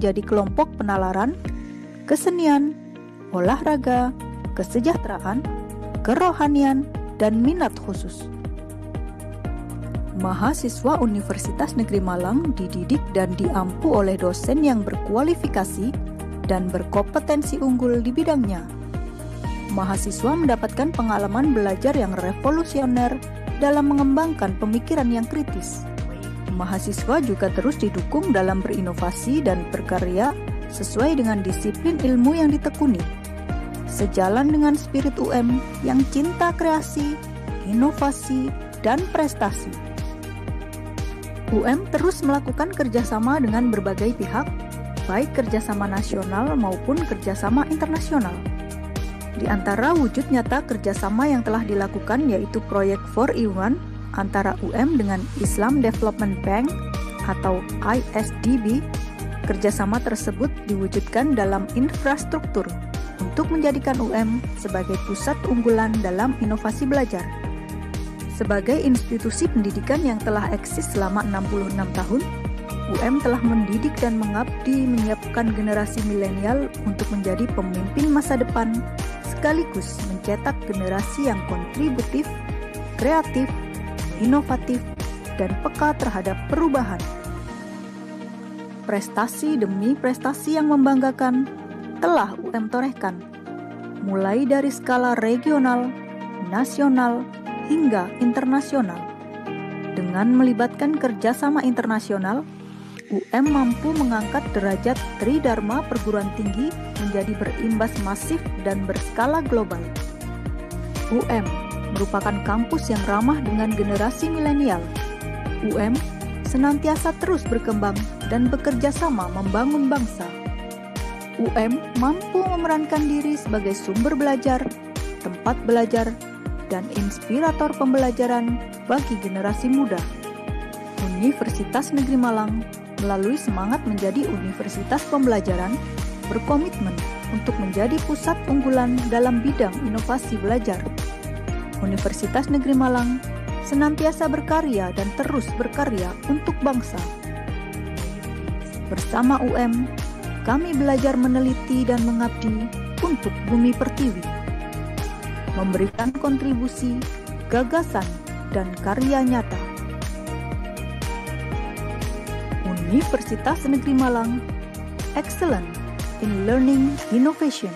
menjadi kelompok penalaran, kesenian, olahraga, kesejahteraan, kerohanian, dan minat khusus. Mahasiswa Universitas Negeri Malang dididik dan diampu oleh dosen yang berkualifikasi dan berkompetensi unggul di bidangnya. Mahasiswa mendapatkan pengalaman belajar yang revolusioner dalam mengembangkan pemikiran yang kritis. Mahasiswa juga terus didukung dalam berinovasi dan berkarya sesuai dengan disiplin ilmu yang ditekuni. Sejalan dengan spirit UM yang cinta kreasi, inovasi, dan prestasi. UM terus melakukan kerjasama dengan berbagai pihak, baik kerjasama nasional maupun kerjasama internasional. Di antara wujud nyata kerjasama yang telah dilakukan yaitu proyek 4-in-1 antara UM dengan Islam Development Bank atau ISDB. Kerjasama tersebut diwujudkan dalam infrastruktur untuk menjadikan UM sebagai pusat unggulan dalam inovasi belajar. Sebagai institusi pendidikan yang telah eksis selama 66 tahun, UM telah mendidik dan mengabdi menyiapkan generasi milenial untuk menjadi pemimpin masa depan, sekaligus mencetak generasi yang kontributif, kreatif, inovatif, dan peka terhadap perubahan. Prestasi demi prestasi yang membanggakan telah UM torehkan, mulai dari skala regional, nasional, hingga internasional. Dengan melibatkan kerjasama internasional, UM mampu mengangkat derajat Tridharma perguruan tinggi menjadi berimbas masif dan berskala global. UM merupakan kampus yang ramah dengan generasi milenial. UM senantiasa terus berkembang dan bekerja sama membangun bangsa. UM mampu memerankan diri sebagai sumber belajar, tempat belajar, dan inspirator pembelajaran bagi generasi muda. Universitas Negeri Malang melalui semangat menjadi universitas pembelajaran berkomitmen untuk menjadi pusat unggulan dalam bidang inovasi belajar. Universitas Negeri Malang senantiasa berkarya dan terus berkarya untuk bangsa. Bersama UM, kami belajar meneliti dan mengabdi untuk bumi pertiwi, memberikan kontribusi, gagasan, dan karya nyata. Universitas Negeri Malang, excellent in learning innovation.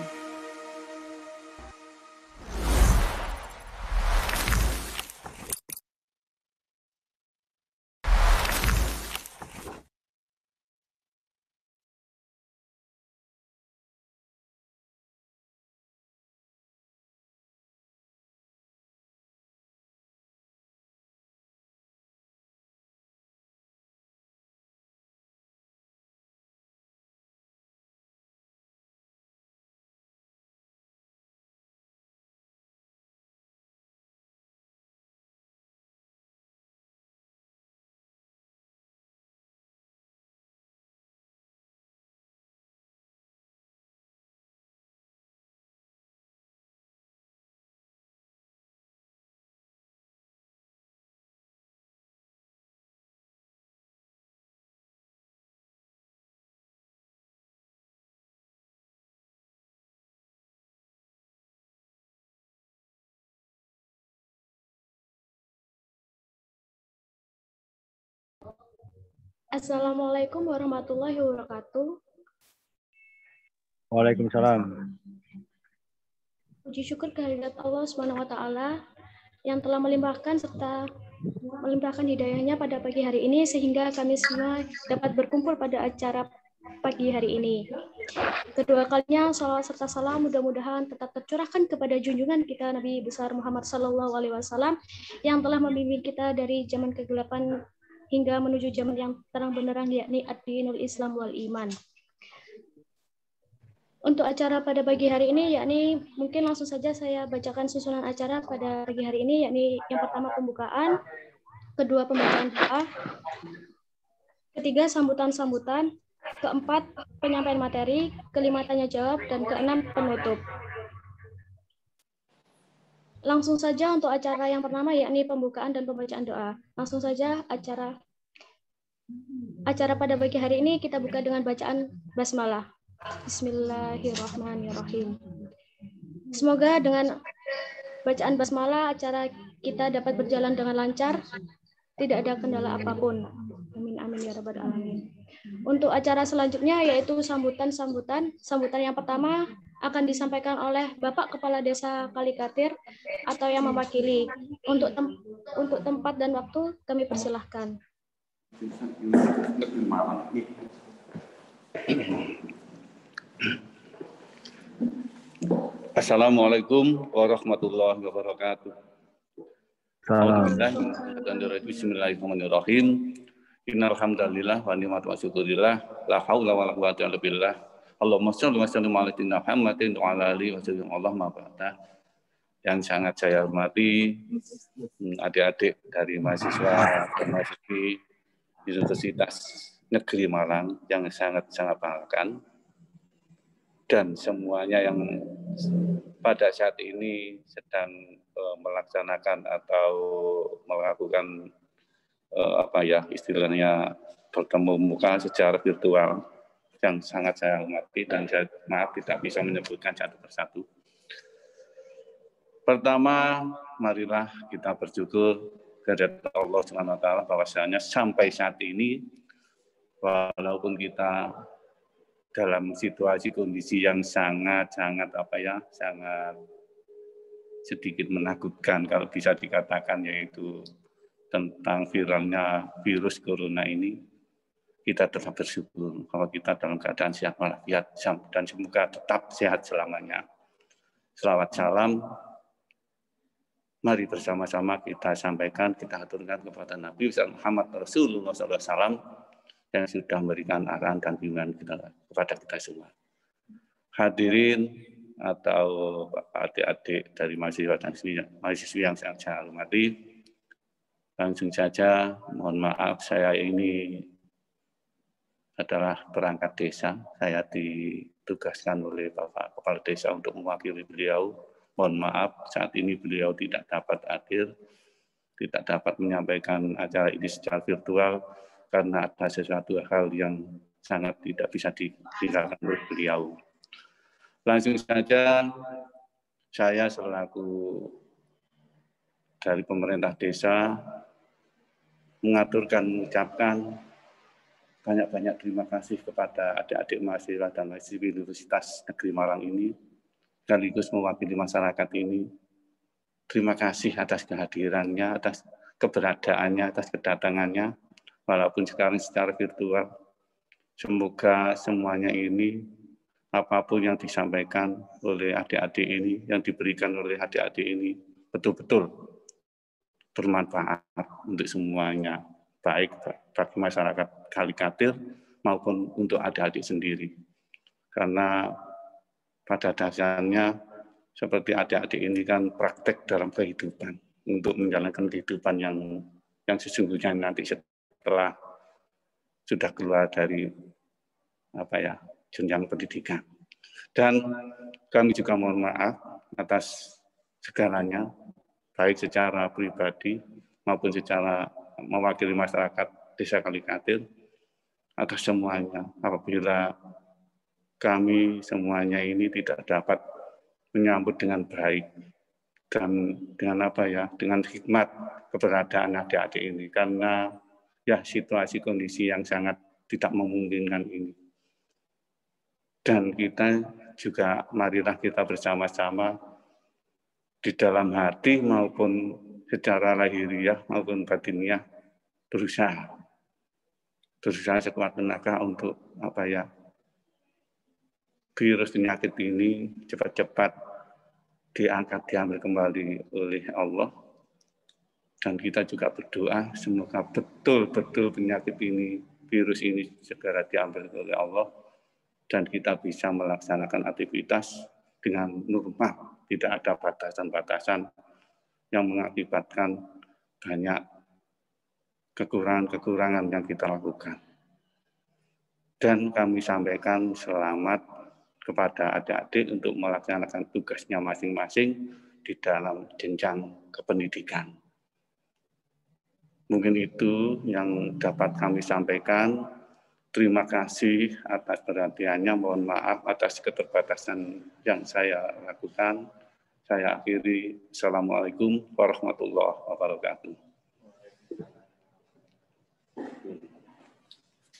Assalamualaikum warahmatullahi wabarakatuh. Waalaikumsalam. Puji syukur kehadirat Allah Subhanahu wa taala yang telah melimpahkan serta melimpahkan hidayahnya pada pagi hari ini sehingga kami semua dapat berkumpul pada acara pagi hari ini. Kedua kalinya salawat serta salam mudah-mudahan tetap tercurahkan kepada junjungan kita Nabi besar Muhammad SAW yang telah membimbing kita dari zaman kegelapan hingga menuju zaman yang terang benderang, yakni ad-dinul Islam wal iman. Untuk acara pada pagi hari ini, yakni mungkin langsung saja saya bacakan susunan acara pada pagi hari ini, yakni yang pertama pembukaan, kedua pembacaan doa, ketiga sambutan-sambutan, keempat penyampaian materi, kelima tanya jawab, dan keenam penutup. Langsung saja untuk acara yang pertama, yakni pembukaan dan pembacaan doa. Langsung saja acara acara pada pagi hari ini kita buka dengan bacaan basmalah. Bismillahirrahmanirrahim. Semoga dengan bacaan basmalah acara kita dapat berjalan dengan lancar, tidak ada kendala apapun. Amin amin ya rabbal alamin. Untuk acara selanjutnya yaitu sambutan yang pertama akan disampaikan oleh Bapak Kepala Desa Kalikatir atau yang mewakili. Untuk tempat dan waktu kami persilahkan. Assalamualaikum warahmatullahi wabarakatuh. Bismillahirrahmanirrahim. Innal hamdalillah wa ni'matu wa syukurillah la haula wa la quwwata illa billah. Allahumma shalli wa sallim ala sayyidina Muhammadin wa ala alihi wa sallam. Allahumma ba'da. Yang sangat saya hormati adik-adik dari mahasiswa dan mahasiswi Universitas Negeri Malang yang sangat-sangat banggakan, dan semuanya yang pada saat ini sedang melaksanakan atau melakukan istilahnya bertemu muka secara virtual, yang sangat saya hormati dan saya maaf tidak bisa menyebutkan satu persatu. Pertama, marilah kita bersyukur kehadirat Allah SWT bahwasanya sampai saat ini, walaupun kita dalam situasi kondisi yang sangat sedikit menakutkan kalau bisa dikatakan, yaitu tentang viralnya virus corona ini, kita tetap bersyukur bahwa kita dalam keadaan sehat walafiat dan semoga tetap sehat selamanya. Selawat salam mari bersama-sama kita sampaikan, kita aturkan kepada Nabi Muhammad Rasulullah SAW yang sudah memberikan arahan dan bimbingan kepada kita semua. Hadirin atau adik-adik dari mahasiswa dan mahasiswi yang saya hormati, langsung saja mohon maaf, saya ini adalah perangkat desa. Saya ditugaskan oleh Bapak Kepala Desa untuk mewakili beliau. Mohon maaf, saat ini beliau tidak dapat hadir, tidak dapat menyampaikan acara ini secara virtual karena ada sesuatu hal yang sangat tidak bisa ditinggalkan oleh beliau. Langsung saja, saya selaku dari pemerintah desa mengucapkan banyak-banyak terima kasih kepada adik-adik mahasiswa dan mahasiswi Universitas Negeri Malang ini, sekaligus mewakili masyarakat ini. Terima kasih atas kehadirannya, atas keberadaannya, atas kedatangannya, walaupun sekarang secara virtual. Semoga semuanya ini, apapun yang disampaikan oleh adik-adik ini, yang diberikan oleh adik-adik ini, betul-betul bermanfaat untuk semuanya, baik bagi masyarakat Kalikatir maupun untuk adik-adik sendiri. Karena pada dasarnya seperti adik-adik ini kan praktek dalam kehidupan untuk menjalankan kehidupan yang sesungguhnya nanti setelah sudah keluar dari jenjang pendidikan. Dan kami juga mohon maaf atas segalanya, baik secara pribadi maupun secara mewakili masyarakat Desa Kalikatir, atas semuanya apabila kami semuanya ini tidak dapat menyambut dengan baik dan dengan hikmat keberadaan adik-adik ini, karena situasi kondisi yang sangat tidak memungkinkan ini. Dan kita juga marilah kita bersama-sama di dalam hati maupun secara lahiriah maupun batiniah berusaha sekuat tenaga untuk virus penyakit ini cepat-cepat diambil kembali oleh Allah. Dan kita juga berdoa semoga betul-betul penyakit ini, virus ini segera diambil oleh Allah dan kita bisa melaksanakan aktivitas dengan normal, tidak ada batasan-batasan yang mengakibatkan banyak kekurangan-kekurangan yang kita lakukan. Dan kami sampaikan selamat kepada adik-adik untuk melaksanakan tugasnya masing-masing di dalam jenjang kependidikan. Mungkin itu yang dapat kami sampaikan. Terima kasih atas perhatiannya. Mohon maaf atas keterbatasan yang saya lakukan. Saya akhiri. Assalamualaikum warahmatullahi wabarakatuh.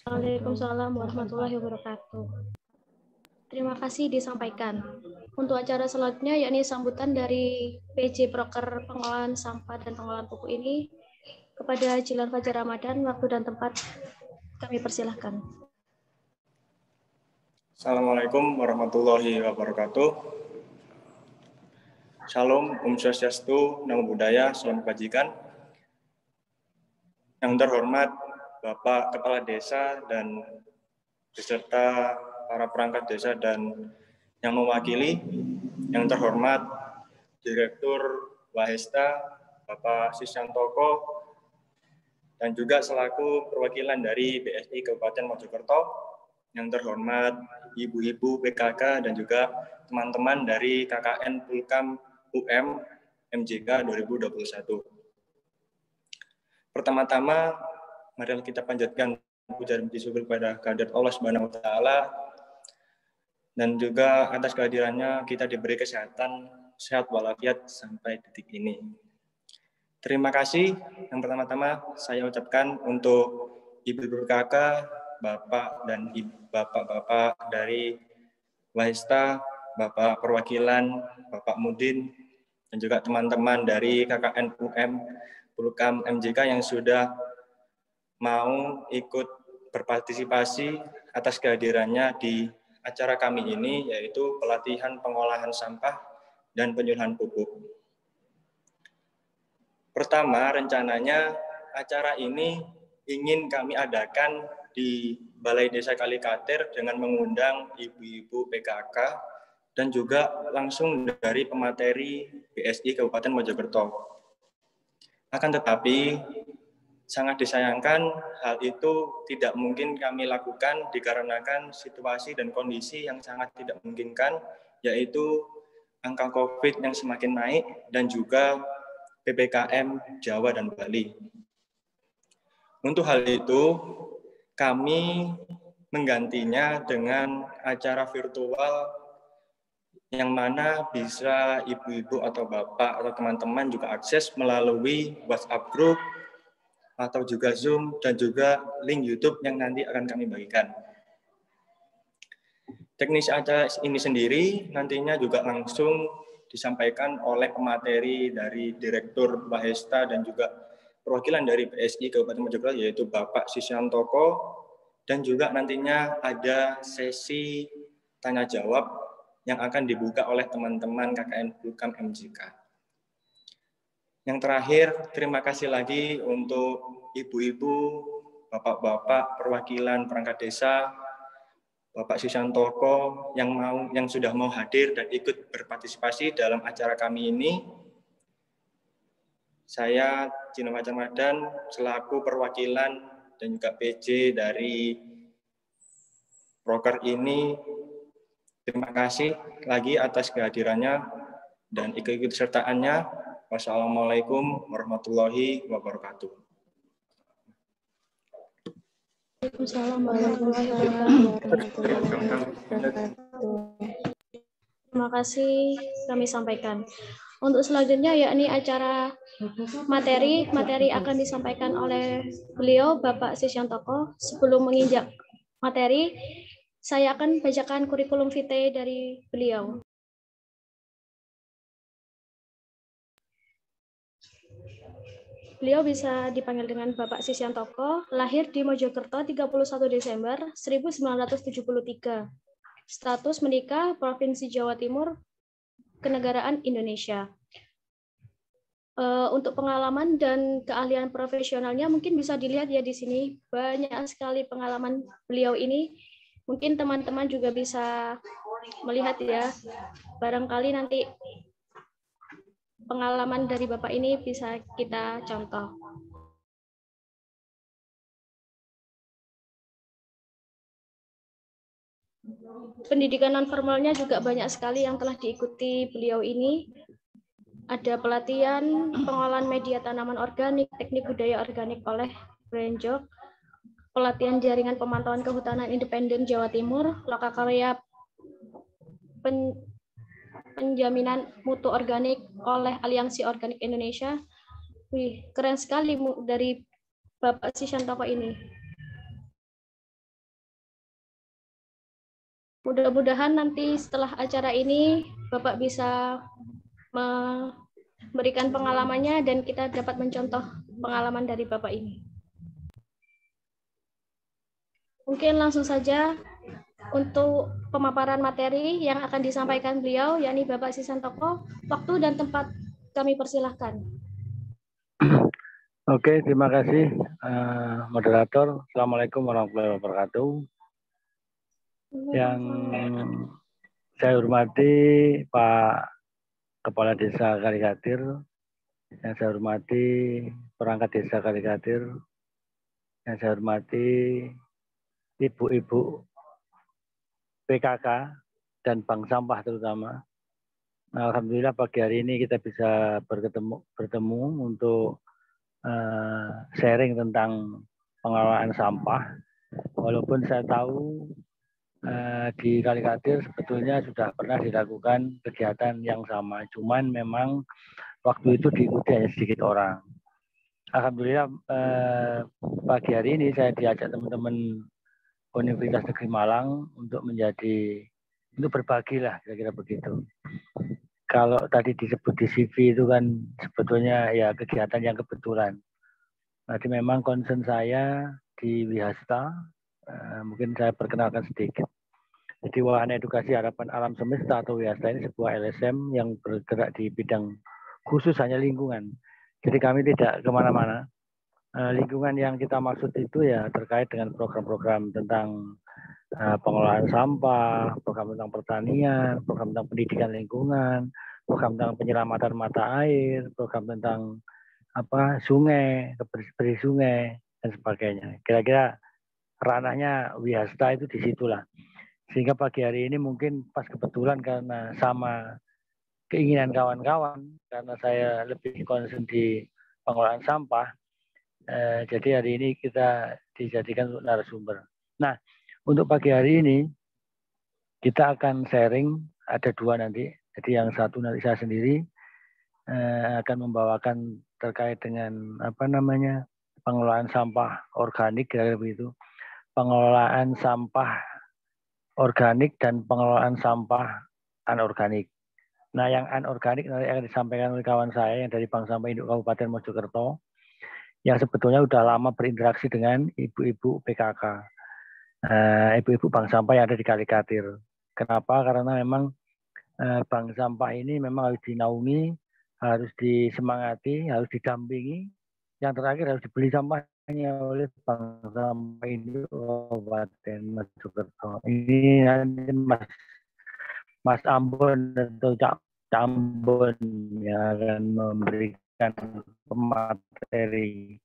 Waalaikumsalam warahmatullahi wabarakatuh. Terima kasih disampaikan. Untuk acara selanjutnya yakni sambutan dari PJ Proker Pengelolaan Sampah dan Pengelolaan Pupuk ini kepada Jilan Fajar Ramadan, waktu dan tempat kami persilahkan. Assalamualaikum warahmatullahi wabarakatuh. Shalom, Om Swastiastu, Namo Buddhaya, Salam Kebajikan. Yang terhormat Bapak Kepala Desa dan beserta para perangkat desa dan yang mewakili, yang terhormat Direktur Wahesta, Bapak Sisyantoko, dan juga selaku perwakilan dari BSI Kabupaten Mojokerto, yang terhormat Ibu-Ibu PKK dan juga teman-teman dari KKN Pulkam UM MJK 2021. Pertama-tama, mari kita panjatkan puja dan puji syukur kepada kehadirat Allah Subhanahu wa taala, dan juga atas kehadirannya kita diberi kesehatan, sehat walafiat sampai detik ini. Terima kasih yang pertama-tama saya ucapkan untuk Ibu-Ibu kakak, Bapak dan Bapak-Bapak dari Wahesta, Bapak Perwakilan, Bapak Mudin, dan juga teman-teman dari KKN UM Pulkam MJK yang sudah mau ikut berpartisipasi atas kehadirannya di acara kami ini, yaitu pelatihan pengolahan sampah dan penyuluhan pupuk. Pertama, rencananya acara ini ingin kami adakan di Balai Desa Kalikatir dengan mengundang ibu-ibu PKK dan juga langsung dari pemateri BSI Kabupaten Mojokerto. Akan tetapi, sangat disayangkan hal itu tidak mungkin kami lakukan dikarenakan situasi dan kondisi yang sangat tidak memungkinkan, yaitu angka COVID yang semakin naik dan juga PPKM Jawa dan Bali. Untuk hal itu, kami menggantinya dengan acara virtual yang mana bisa ibu-ibu atau bapak atau teman-teman juga akses melalui WhatsApp group atau juga Zoom dan juga link YouTube yang nanti akan kami bagikan. Teknis acara ini sendiri nantinya juga langsung disampaikan oleh pemateri dari Direktur Wahesta dan juga perwakilan dari BSI Kabupaten Mojokerto, yaitu Bapak Sisyantoko, dan juga nantinya ada sesi tanya jawab yang akan dibuka oleh teman-teman KKN Pulkam MJK. Yang terakhir, terima kasih lagi untuk ibu-ibu, bapak-bapak perwakilan perangkat desa, Bapak Sisyantoko yang sudah mau hadir dan ikut berpartisipasi dalam acara kami ini. Saya Jilan Fajar Ramadan selaku perwakilan dan juga PJ dari proker ini, terima kasih lagi atas kehadirannya dan ikut sertaannya. Wassalamualaikum warahmatullahi wabarakatuh. Waalaikumsalam warahmatullahi wabarakatuh. Terima kasih kami sampaikan. Untuk selanjutnya yakni acara materi akan disampaikan oleh beliau Bapak Sisyantoko. Sebelum menginjak materi, saya akan bacakan kurikulum vitae dari beliau. Beliau bisa dipanggil dengan Bapak Sisyantoko, lahir di Mojokerto 31 Desember 1973. Status menikah, Provinsi Jawa Timur, Kenegaraan Indonesia. Untuk pengalaman dan keahlian profesionalnya mungkin bisa dilihat ya di sini, banyak sekali pengalaman beliau ini. Mungkin teman-teman juga bisa melihat ya, barangkali nanti pengalaman dari Bapak ini bisa kita contoh. Pendidikan non formalnya juga banyak sekali yang telah diikuti beliau ini. ada pelatihan pengolahan media tanaman organik, teknik budaya organik oleh Brenjok, pelatihan jaringan pemantauan kehutanan independen Jawa Timur, lokakarya penjaminan mutu organik oleh Aliansi Organik Indonesia. Wih, keren sekali dari Bapak Sishantoko ini. Mudah-mudahan nanti setelah acara ini Bapak bisa memberikan pengalamannya dan kita dapat mencontoh pengalaman dari Bapak ini. Mungkin langsung saja untuk pemaparan materi yang akan disampaikan beliau, yakni Bapak Sishantoko. Waktu dan tempat kami persilahkan. Oke, terima kasih moderator. Assalamualaikum warahmatullahi wabarakatuh. Yang saya hormati Pak Kepala Desa Kalikatir, yang saya hormati perangkat Desa Kalikatir, yang saya hormati ibu-ibu PKK dan bank sampah terutama. Alhamdulillah pagi hari ini kita bisa bertemu untuk sharing tentang pengelolaan sampah. Walaupun saya tahu di Kalikatir sebetulnya sudah pernah dilakukan kegiatan yang sama, cuman memang waktu itu diikuti hanya sedikit orang. Alhamdulillah pagi hari ini saya diajak teman-teman Universitas Negeri Malang untuk berbagi lah, kira-kira begitu. Kalau tadi disebut di CV itu kan sebetulnya ya kegiatan yang kebetulan. Jadi memang concern saya di Wihasta, mungkin saya perkenalkan sedikit. Jadi Wahana Edukasi Harapan Alam Semesta atau Wihasta ini sebuah LSM yang bergerak di bidang khusus hanya lingkungan. Jadi kami tidak kemana-mana. Lingkungan yang kita maksud itu ya terkait dengan program-program tentang pengelolaan sampah, program tentang pertanian, program tentang pendidikan lingkungan, program tentang penyelamatan mata air, program tentang sungai, kebersihan sungai dan sebagainya. Kira-kira ranahnya Wihasta itu disitulah. Sehingga pagi hari ini mungkin pas kebetulan karena sama keinginan kawan-kawan, karena saya lebih concern di pengelolaan sampah, jadi hari ini kita dijadikan untuk narasumber. Nah, untuk pagi hari ini kita akan sharing, ada dua nanti. Jadi yang satu nanti saya sendiri akan membawakan terkait dengan pengelolaan sampah organik, kira-kira begitu. Pengelolaan sampah organik dan pengelolaan sampah anorganik. Nah, yang anorganik nanti akan disampaikan oleh kawan saya yang dari Bank Sampah Induk Kabupaten Mojokerto, yang sebetulnya sudah lama berinteraksi dengan ibu-ibu PKK, ibu-ibu bank sampah yang ada di Kalikatir. Kenapa? Karena memang bank sampah ini memang harus dinaungi, harus disemangati, harus didampingi. Yang terakhir harus dibeli sampahnya oleh Bank Sampah Induk Kabupaten Mojokerto. Ini nanti Mas Ambon atau Cak Ambon yang akan memberikan materi.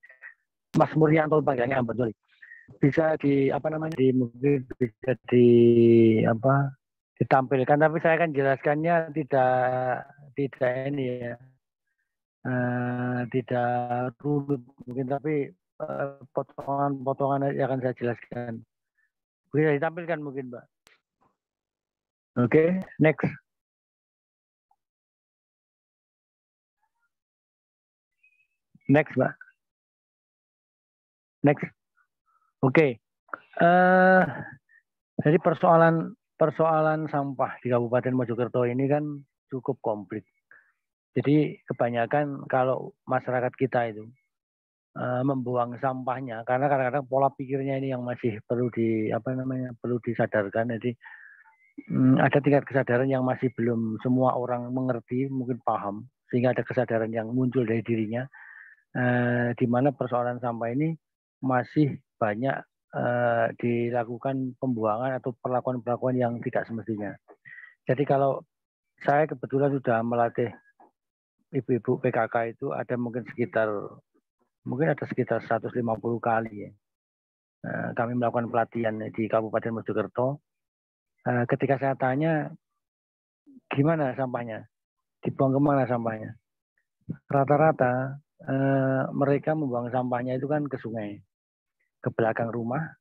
Mas Muryanto panggilnya Ambon, sorry. Bisa mungkin bisa ditampilkan, tapi saya akan jelaskannya tidak ini ya. Tidak rumit mungkin, tapi potongan-potongan akan saya jelaskan. Bisa ditampilkan mungkin, Mbak. Oke, next. Next, Mbak. Next. Oke. Jadi persoalan sampah di Kabupaten Mojokerto ini kan cukup komplit. Jadi kebanyakan kalau masyarakat kita itu membuang sampahnya, karena kadang-kadang pola pikirnya ini yang masih perlu disadarkan. Jadi ada tingkat kesadaran yang masih belum semua orang mengerti, mungkin paham, sehingga ada kesadaran yang muncul dari dirinya, di mana persoalan sampah ini masih banyak dilakukan pembuangan atau perlakuan-perlakuan yang tidak semestinya. Jadi kalau saya kebetulan sudah melatih ibu-ibu PKK itu ada sekitar 150 kali ya. Kami melakukan pelatihan di Kabupaten Mojokerto. Ketika saya tanya gimana sampahnya, dibuang kemana sampahnya, rata-rata mereka membuang sampahnya itu kan ke sungai, ke belakang rumah,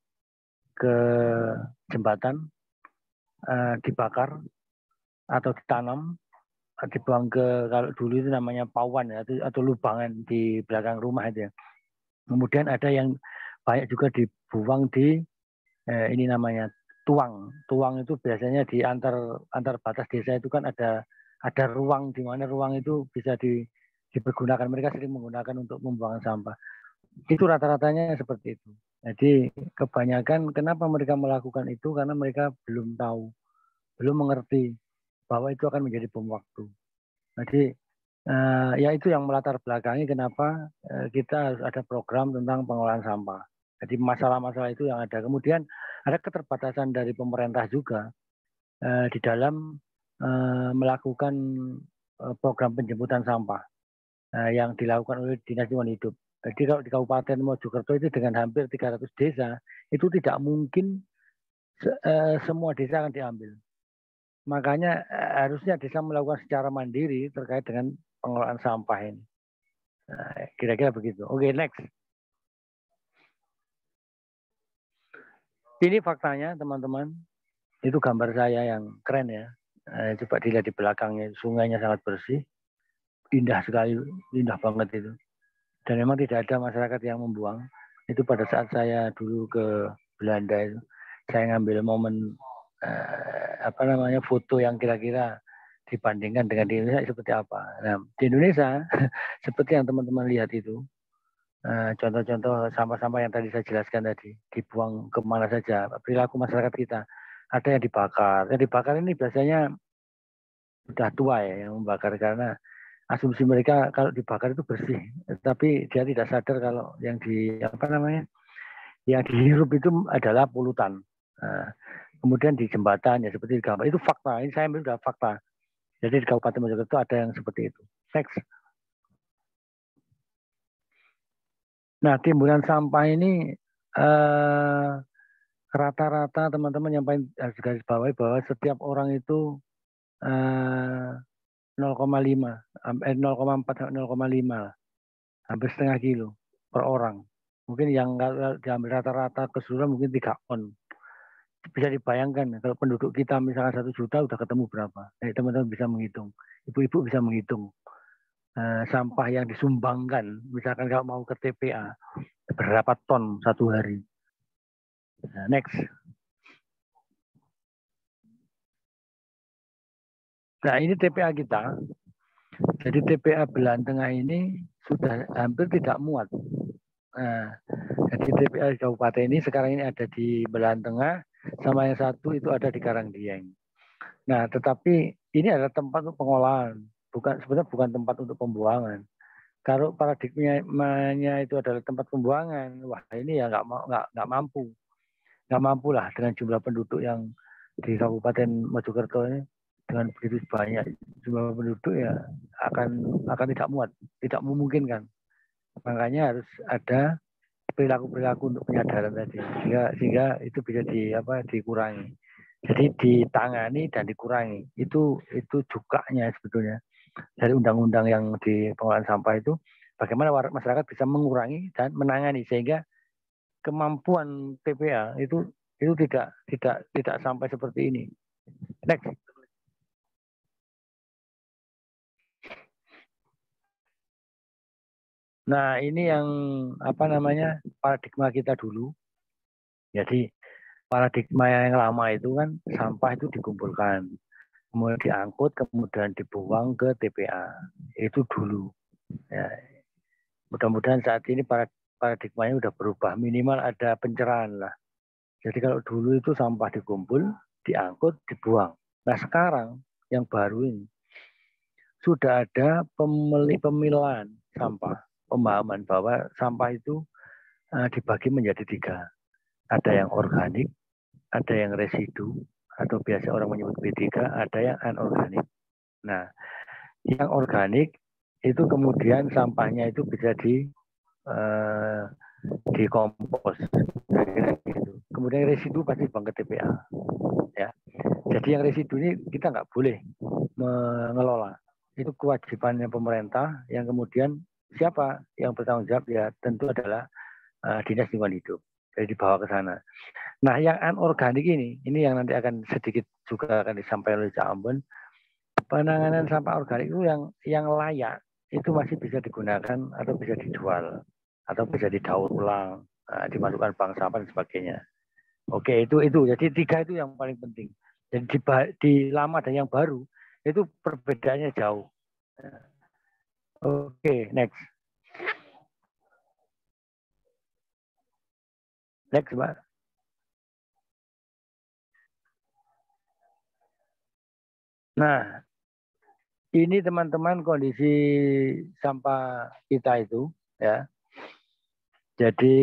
ke jembatan, dibakar atau ditanam, dibuang ke, kalau dulu itu namanya pawan ya, atau lubangan di belakang rumah itu ya. Kemudian ada yang banyak juga dibuang di ini namanya tuang. Tuang itu biasanya di antar batas desa itu kan ada ruang, di mana ruang itu bisa dipergunakan. Mereka sering menggunakan untuk membuang sampah. Itu rata-ratanya seperti itu. Jadi kebanyakan kenapa mereka melakukan itu karena mereka belum tahu, belum mengerti bahwa itu akan menjadi bom waktu. Jadi ya itu yang melatar belakangi kenapa kita harus ada program tentang pengolahan sampah. Jadi masalah-masalah itu yang ada. Kemudian ada keterbatasan dari pemerintah juga di dalam melakukan program penjemputan sampah yang dilakukan oleh Dinas Lingkungan Hidup. Jadi kalau di Kabupaten Mojokerto itu dengan hampir 300 desa, itu tidak mungkin semua desa akan diambil. Makanya harusnya desa melakukan secara mandiri terkait dengan pengelolaan sampah ini. Kira-kira begitu. Oke, next. Ini faktanya teman-teman. Itu gambar saya yang keren ya. Coba dilihat di belakangnya, sungainya sangat bersih. Indah sekali, indah banget itu. Dan memang tidak ada masyarakat yang membuang. Itu pada saat saya dulu ke Belanda itu, saya ngambil momen foto yang kira-kira dibandingkan dengan di Indonesia seperti apa. Nah, di Indonesia seperti yang teman-teman lihat itu, contoh-contoh sampah-sampah yang tadi saya jelaskan tadi, dibuang kemana saja, perilaku masyarakat kita. Ada yang dibakar. Yang dibakar ini biasanya sudah tua ya yang membakar, karena asumsi mereka kalau dibakar itu bersih, tapi dia tidak sadar kalau yang yang dihirup itu adalah polutan. Kemudian di jembatan ya seperti di gambar itu fakta. Ini saya ambil sudah fakta. Jadi di Kabupaten Mojokerto ada yang seperti itu. Next. Nah, timbunan sampah ini rata-rata teman-teman yang paling harus garis bawahi bahwa setiap orang itu 0,4 sampai 0,5, hampir setengah kilo per orang. Mungkin yang diambil rata-rata keseluruhan mungkin 3 on. Bisa dibayangkan kalau penduduk kita misalkan 1 juta udah ketemu berapa. Teman-teman bisa menghitung. Ibu-ibu bisa menghitung sampah yang disumbangkan. Misalkan kalau mau ke TPA berapa ton satu hari. Nah, next. Nah, ini TPA kita. Jadi TPA Belantengah ini sudah hampir tidak muat. Nah, jadi TPA di kabupaten ini sekarang ini ada di Belantengah, sama yang satu itu ada di Karangdieng. Nah, tetapi ini adalah tempat untuk pengolahan, sebenarnya bukan tempat untuk pembuangan. Kalau paradigmanya itu adalah tempat pembuangan, wah ini ya nggak mampu lah dengan jumlah penduduk yang di Kabupaten Mojokerto ini, dengan begitu banyak jumlah penduduk ya akan tidak muat, tidak memungkinkan. Makanya harus ada perilaku untuk penyadaran tadi, sehingga itu bisa dikurangi. Jadi ditangani dan dikurangi. Itu jukanya sebetulnya dari undang-undang yang di pengelolaan sampah itu, bagaimana masyarakat bisa mengurangi dan menangani sehingga kemampuan TPA itu tidak sampai seperti ini. Next. Nah, ini yang paradigma kita dulu. Jadi paradigma yang lama itu kan sampah itu dikumpulkan, kemudian diangkut, kemudian dibuang ke TPA. Itu dulu. Ya. Mudah-mudahan saat ini paradigmanya sudah berubah, minimal ada pencerahan lah. Jadi kalau dulu itu sampah dikumpul, diangkut, dibuang. Nah sekarang yang baru ini sudah ada pemilahan sampah, pemahaman bahwa sampah itu dibagi menjadi 3. Ada yang organik, ada yang residu, atau biasa orang menyebut B3, ada yang anorganik. Nah, yang organik itu kemudian sampahnya itu bisa dikompos. Kemudian residu pasti dibuang ke TPA. Ya. Jadi yang residu ini kita nggak boleh mengelola. itu kewajibannya pemerintah, yang kemudian siapa yang bertanggung jawab ya tentu adalah Dinas Lingkungan Hidup. Jadi dibawa ke sana. Nah, yang anorganik ini yang nanti akan sedikit juga akan disampaikan oleh Cak Ambon. Penanganan sampah organik itu yang layak itu masih bisa digunakan atau bisa dijual atau bisa didaur ulang, dimasukkan bank sampah dan sebagainya. Oke, itu. Jadi 3 itu yang paling penting. Jadi di lama dan yang baru itu perbedaannya jauh. Oke, next. Next, Mbak. Nah, ini teman-teman kondisi sampah kita itu ya. Jadi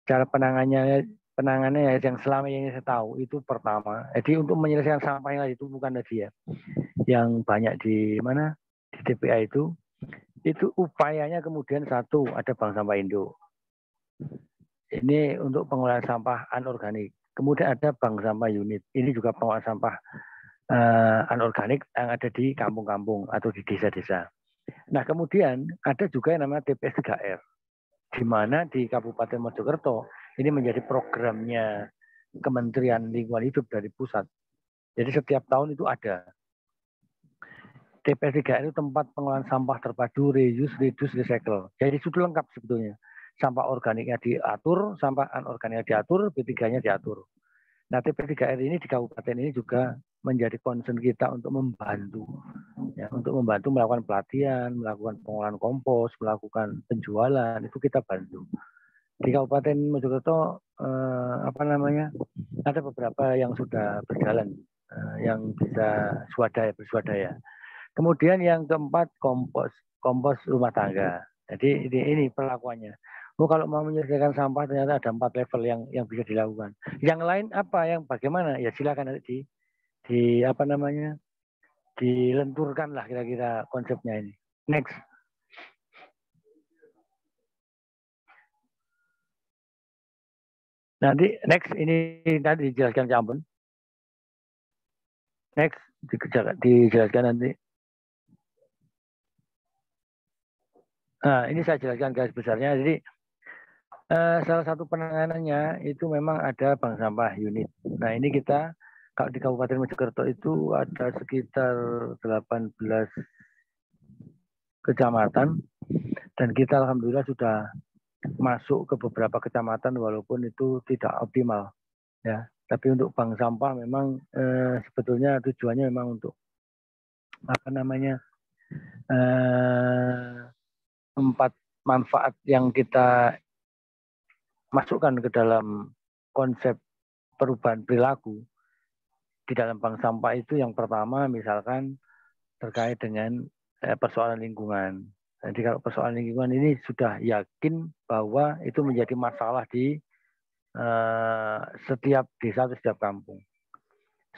cara penanganannya yang selama ini saya tahu itu pertama. Jadi untuk menyelesaikan sampah yang itu bukan tadi ya. Yang banyak di mana di TPA itu upayanya kemudian satu ada bank sampah induk. Ini untuk pengolahan sampah anorganik. Kemudian ada bank sampah unit. Ini juga pengolahan sampah anorganik yang ada di kampung-kampung atau di desa-desa. Nah, kemudian ada juga yang namanya TPS 3R, di mana di Kabupaten Mojokerto ini menjadi programnya Kementerian Lingkungan Hidup dari pusat. Jadi setiap tahun itu ada. TPS 3R itu tempat pengolahan sampah terpadu, reuse, reduce, recycle. Jadi sudah lengkap sebetulnya. Sampah organiknya diatur, sampah anorganiknya diatur, B3-nya diatur. Nah, TPS 3R ini di kabupaten ini juga menjadi concern kita untuk membantu, ya, untuk membantu melakukan pelatihan, melakukan pengolahan kompos, melakukan penjualan, itu kita bantu. Di Kabupaten Mojokerto ada beberapa yang sudah berjalan, yang bisa bersuadaya. Kemudian yang keempat kompos rumah tangga. Jadi ini perlakuannya. Kalau mau menyelesaikan sampah ternyata ada 4 level yang bisa dilakukan. Yang lain apa? Yang bagaimana? Ya silakan nanti dilenturkan lah kira-kira konsepnya ini. Next. Nanti next ini nanti dijelaskan Cak Ambon. Next dijelaskan nanti. Nah, ini saya jelaskan garis besarnya. Jadi salah satu penanganannya itu memang ada bank sampah unit. Nah, ini kita kalau di Kabupaten Mojokerto itu ada sekitar 18 kecamatan dan kita alhamdulillah sudah masuk ke beberapa kecamatan walaupun itu tidak optimal ya. Tapi untuk bank sampah memang sebetulnya tujuannya memang untuk empat manfaat yang kita masukkan ke dalam konsep perubahan perilaku di dalam bank sampah itu yang pertama misalkan terkait dengan persoalan lingkungan. Jadi kalau persoalan lingkungan ini sudah yakin bahwa itu menjadi masalah di setiap desa, setiap kampung.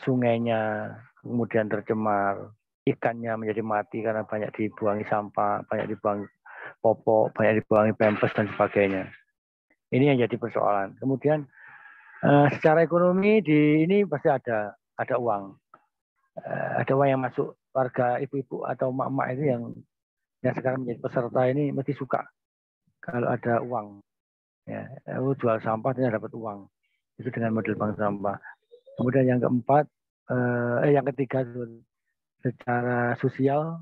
Sungainya kemudian tercemar, ikannya menjadi mati karena banyak dibuangi sampah, banyak dibuangi popok, banyak dibuangi pampers dan sebagainya. Ini yang jadi persoalan. Kemudian secara ekonomi di ini pasti ada uang. Ada uang yang masuk warga ibu-ibu atau emak-emak itu yang sekarang menjadi peserta ini mesti suka kalau ada uang. Ya, jual sampah dan dapat uang. Itu dengan model bank sampah. Kemudian yang keempat, yang ketiga secara sosial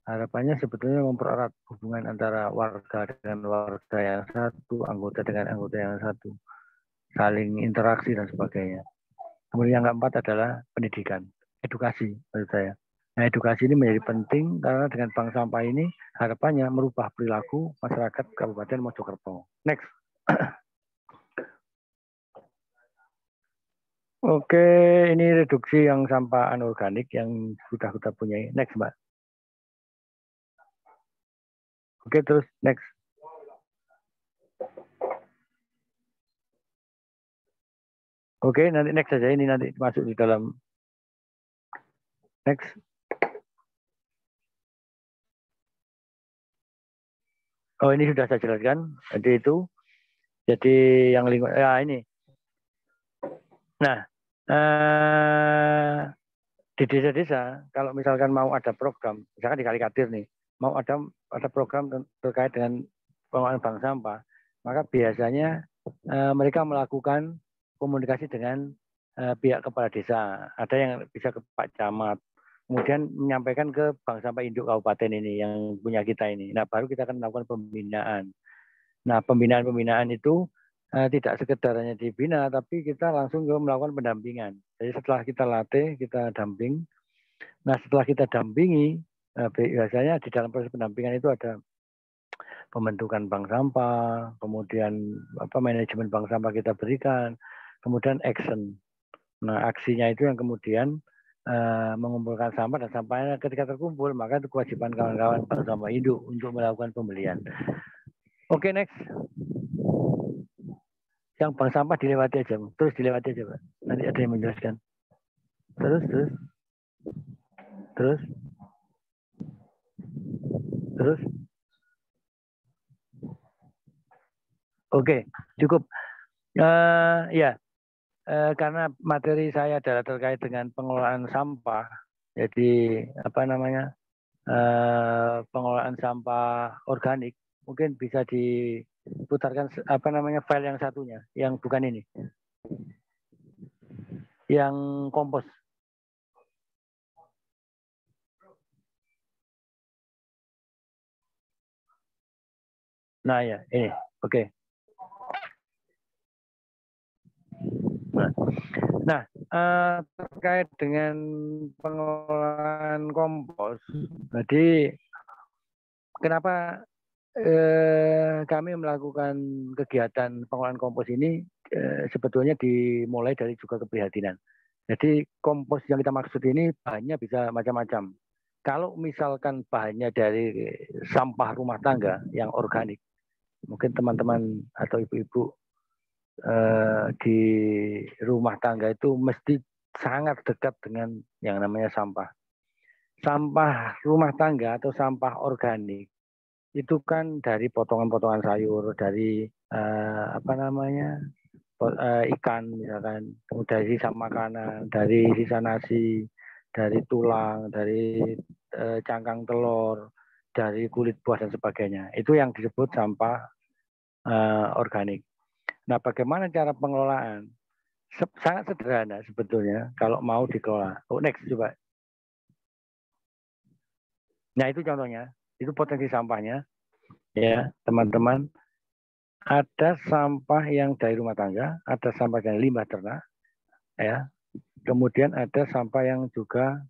harapannya sebetulnya mempererat hubungan antara warga dengan warga yang satu, anggota dengan anggota yang satu, saling interaksi dan sebagainya. Kemudian yang keempat adalah pendidikan, edukasi menurut saya. Nah, edukasi ini menjadi penting karena dengan bank sampah ini harapannya merubah perilaku masyarakat Kabupaten Mojokerto. Next. Oke, ini reduksi yang sampah anorganik yang sudah kita punya. Next, Mbak. Oke, terus next. Oke, nanti next saja, ini nanti masuk di dalam next. Oh, ini sudah saya jelaskan. Jadi itu. Jadi yang lingkungan ya ini. Nah, di desa-desa kalau misalkan mau ada program, misalkan di Kalikatir nih, mau ada program terkait dengan pengelolaan bank sampah, maka biasanya mereka melakukan komunikasi dengan pihak kepala desa. Ada yang bisa ke Pak Camat, kemudian menyampaikan ke Bank Sampah Induk Kabupaten ini yang punya kita ini. Nah, baru kita akan melakukan pembinaan. Nah, pembinaan itu tidak sekedar hanya dibina, tapi kita langsung melakukan pendampingan. Jadi setelah kita latih, kita damping. Nah, setelah kita dampingi, biasanya di dalam proses pendampingan itu ada pembentukan bank sampah, kemudian manajemen bank sampah kita berikan, kemudian action. Nah, aksinya itu yang kemudian mengumpulkan sampah, dan sampahnya ketika terkumpul, maka itu kewajiban kawan-kawan bank sampah induk untuk melakukan pembelian. Oke, next. Yang bank sampah dilewati aja, terus dilewati aja, Pak. Nanti ada yang menjelaskan. Terus. Oke, cukup. Karena materi saya adalah terkait dengan pengelolaan sampah, jadi pengelolaan sampah organik, mungkin bisa diputarkan file yang satunya, yang bukan ini, yang kompos. Nah ya, ini, oke. Nah, terkait dengan pengelolaan kompos, jadi kenapa kami melakukan kegiatan pengelolaan kompos ini sebetulnya dimulai dari juga keprihatinan. Jadi kompos yang kita maksud ini bahannya bisa macam-macam. Kalau misalkan bahannya dari sampah rumah tangga yang organik, mungkin teman-teman atau ibu-ibu di rumah tangga itu mesti sangat dekat dengan yang namanya sampah. Sampah rumah tangga atau sampah organik itu kan dari potongan-potongan sayur, dari ikan misalkan, kemudian dari sisa makanan, dari sisa nasi, dari tulang, dari cangkang telur, dari kulit buah dan sebagainya. Itu yang disebut sampah organik. Nah, bagaimana cara pengelolaan? Sangat sederhana sebetulnya kalau mau dikelola. Oh, next coba. Nah, itu contohnya. Itu potensi sampahnya. Ya, teman-teman. Ada sampah yang dari rumah tangga, ada sampah dari limbah ternak, ya. Kemudian ada sampah yang juga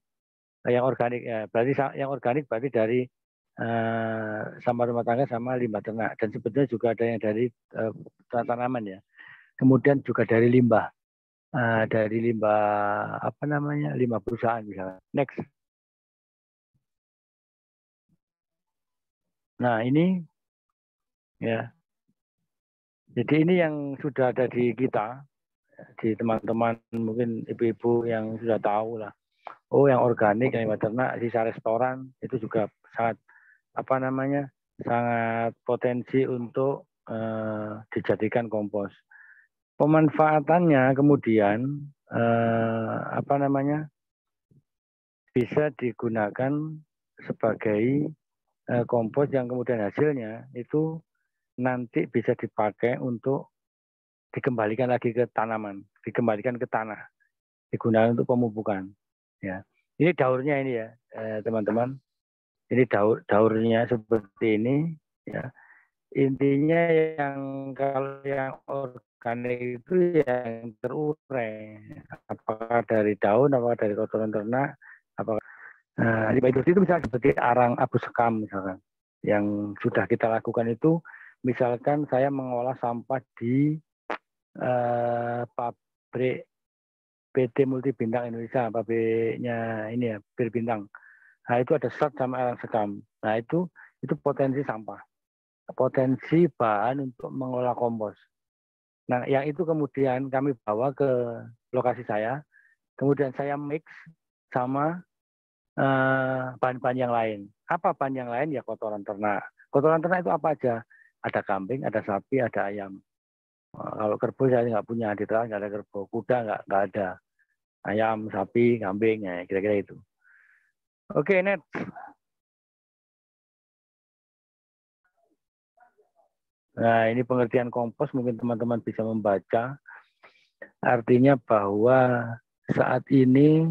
yang organik, ya. Berarti yang organik berarti dari sampah rumah tangga sama limbah ternak, dan sebetulnya juga ada yang dari tanaman ya. Kemudian juga dari limbah, limbah perusahaan misalnya. Next. Nah ini, ya. Jadi ini yang sudah ada di kita, di teman-teman mungkin ibu-ibu yang sudah tahu lah. Oh, yang organik, yang limbah ternak, sisa restoran itu juga sangat sangat potensi untuk dijadikan kompos. Pemanfaatannya kemudian bisa digunakan sebagai kompos yang kemudian hasilnya itu nanti bisa dipakai untuk dikembalikan lagi ke tanaman, dikembalikan ke tanah, digunakan untuk pemupukan. Ya, ini daurnya ini ya, teman-teman. Ini daurnya seperti ini. Ya, intinya yang kalau yang organik itu yang terurai, apakah dari daun, apakah dari kotoran ternak, apakah limbah industri itu misalnya seperti arang abu sekam misalkan, yang sudah kita lakukan itu. Misalkan saya mengolah sampah di pabrik PT Multibintang Indonesia, pabriknya ini ya, Berbintang. Nah itu ada serat sama arang sekam. Nah itu potensi sampah, potensi bahan untuk mengolah kompos. Nah yang itu kemudian kami bawa ke lokasi saya, kemudian saya mix sama bahan-bahan yang lain. Apa bahan yang lain? Ya kotoran ternak. Kotoran ternak itu apa aja? Ada kambing, ada sapi, ada ayam. Kalau kerbau saya nggak punya, di Tegal nggak ada kerbau. Kuda nggak ada. ayam, sapi, kambing, ya, kira-kira itu. Oke, Net. Nah, ini pengertian kompos, mungkin teman-teman bisa membaca. Artinya bahwa saat ini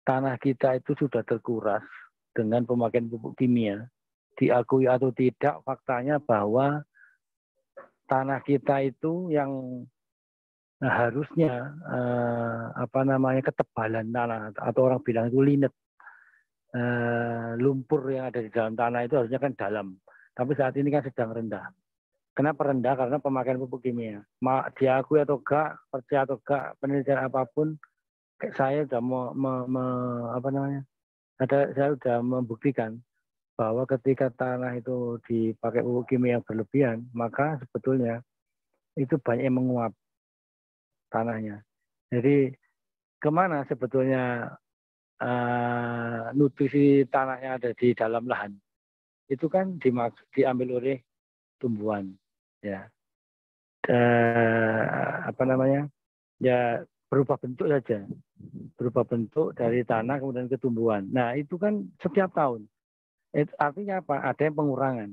tanah kita itu sudah terkuras dengan pemakaian pupuk kimia. Diakui atau tidak, faktanya bahwa tanah kita itu yang harusnya ketebalan tanah, atau orang bilang itu linet, lumpur yang ada di dalam tanah itu harusnya kan dalam. Tapi saat ini kan sedang rendah. Kenapa rendah? Karena pemakaian pupuk kimia. Diakui atau enggak, percaya atau enggak, penelitian apapun, saya sudah saya sudah membuktikan bahwa ketika tanah itu dipakai pupuk kimia yang berlebihan, maka sebetulnya itu banyak yang menguap tanahnya. Jadi kemana sebetulnya nutrisi tanahnya ada di dalam lahan? Itu kan diambil oleh tumbuhan, ya. Ya berubah bentuk saja, berubah bentuk dari tanah kemudian ke tumbuhan. Nah itu kan setiap tahun. Artinya apa? Ada yang pengurangan.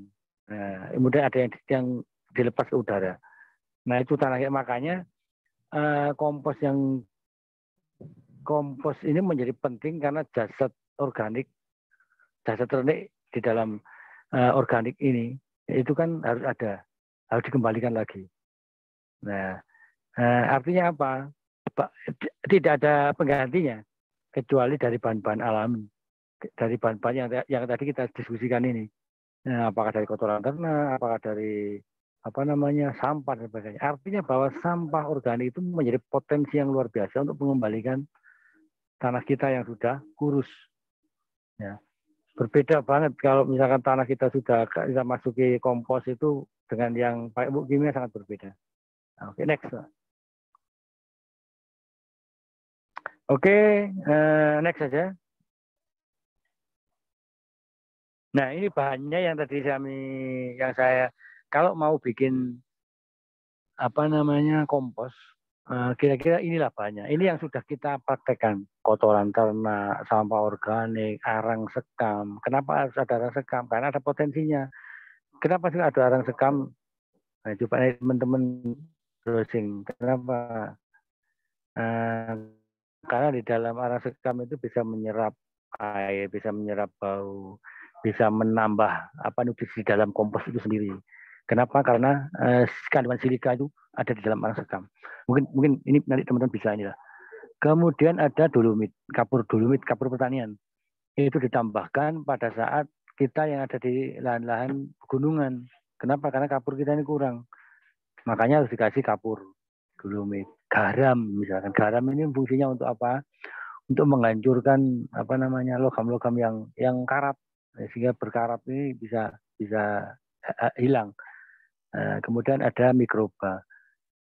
Nah, kemudian ada yang dilepas ke udara. Nah itu tanahnya, makanya kompos ini menjadi penting karena jasad organik di dalam organik ini itu kan harus dikembalikan lagi. Nah, artinya apa? Tidak ada penggantinya kecuali dari bahan-bahan alami, dari bahan-bahan yang tadi kita diskusikan ini. Nah, apakah dari kotoran ternak, apakah dari sampah dan sebagainya. Artinya bahwa sampah organik itu menjadi potensi yang luar biasa untuk mengembalikan tanah kita yang sudah kurus. Ya. Berbeda banget kalau misalkan tanah kita sudah kita masuki kompos itu dengan yang pakai pupuk kimia sangat berbeda. Oke, next. Oke, next saja. Nah, ini bahannya yang tadi saya kalau mau bikin kompos, kira-kira inilah bahannya. Ini yang sudah kita praktekkan. Kotoran ternak, sampah organik, arang sekam. Kenapa harus ada arang sekam? Karena ada potensinya. Kenapa sih ada arang sekam? Nah, coba teman-teman browsing. Kenapa? Karena di dalam arang sekam itu bisa menyerap air, bisa menyerap bau, bisa menambah nutrisi dalam kompos itu sendiri. Kenapa? Karena kandungan silika itu ada di dalam arang sekam. Mungkin ini nanti teman-teman bisa inilah. Kemudian ada dolomit, kapur pertanian. Itu ditambahkan pada saat kita yang ada di lahan-lahan pegunungan. Kenapa? Karena kapur kita ini kurang. Makanya harus dikasih kapur, dolomit, garam misalkan. Garam ini fungsinya untuk apa? Untuk menghancurkan logam-logam yang karat, sehingga berkarat ini bisa hilang. Kemudian ada mikroba.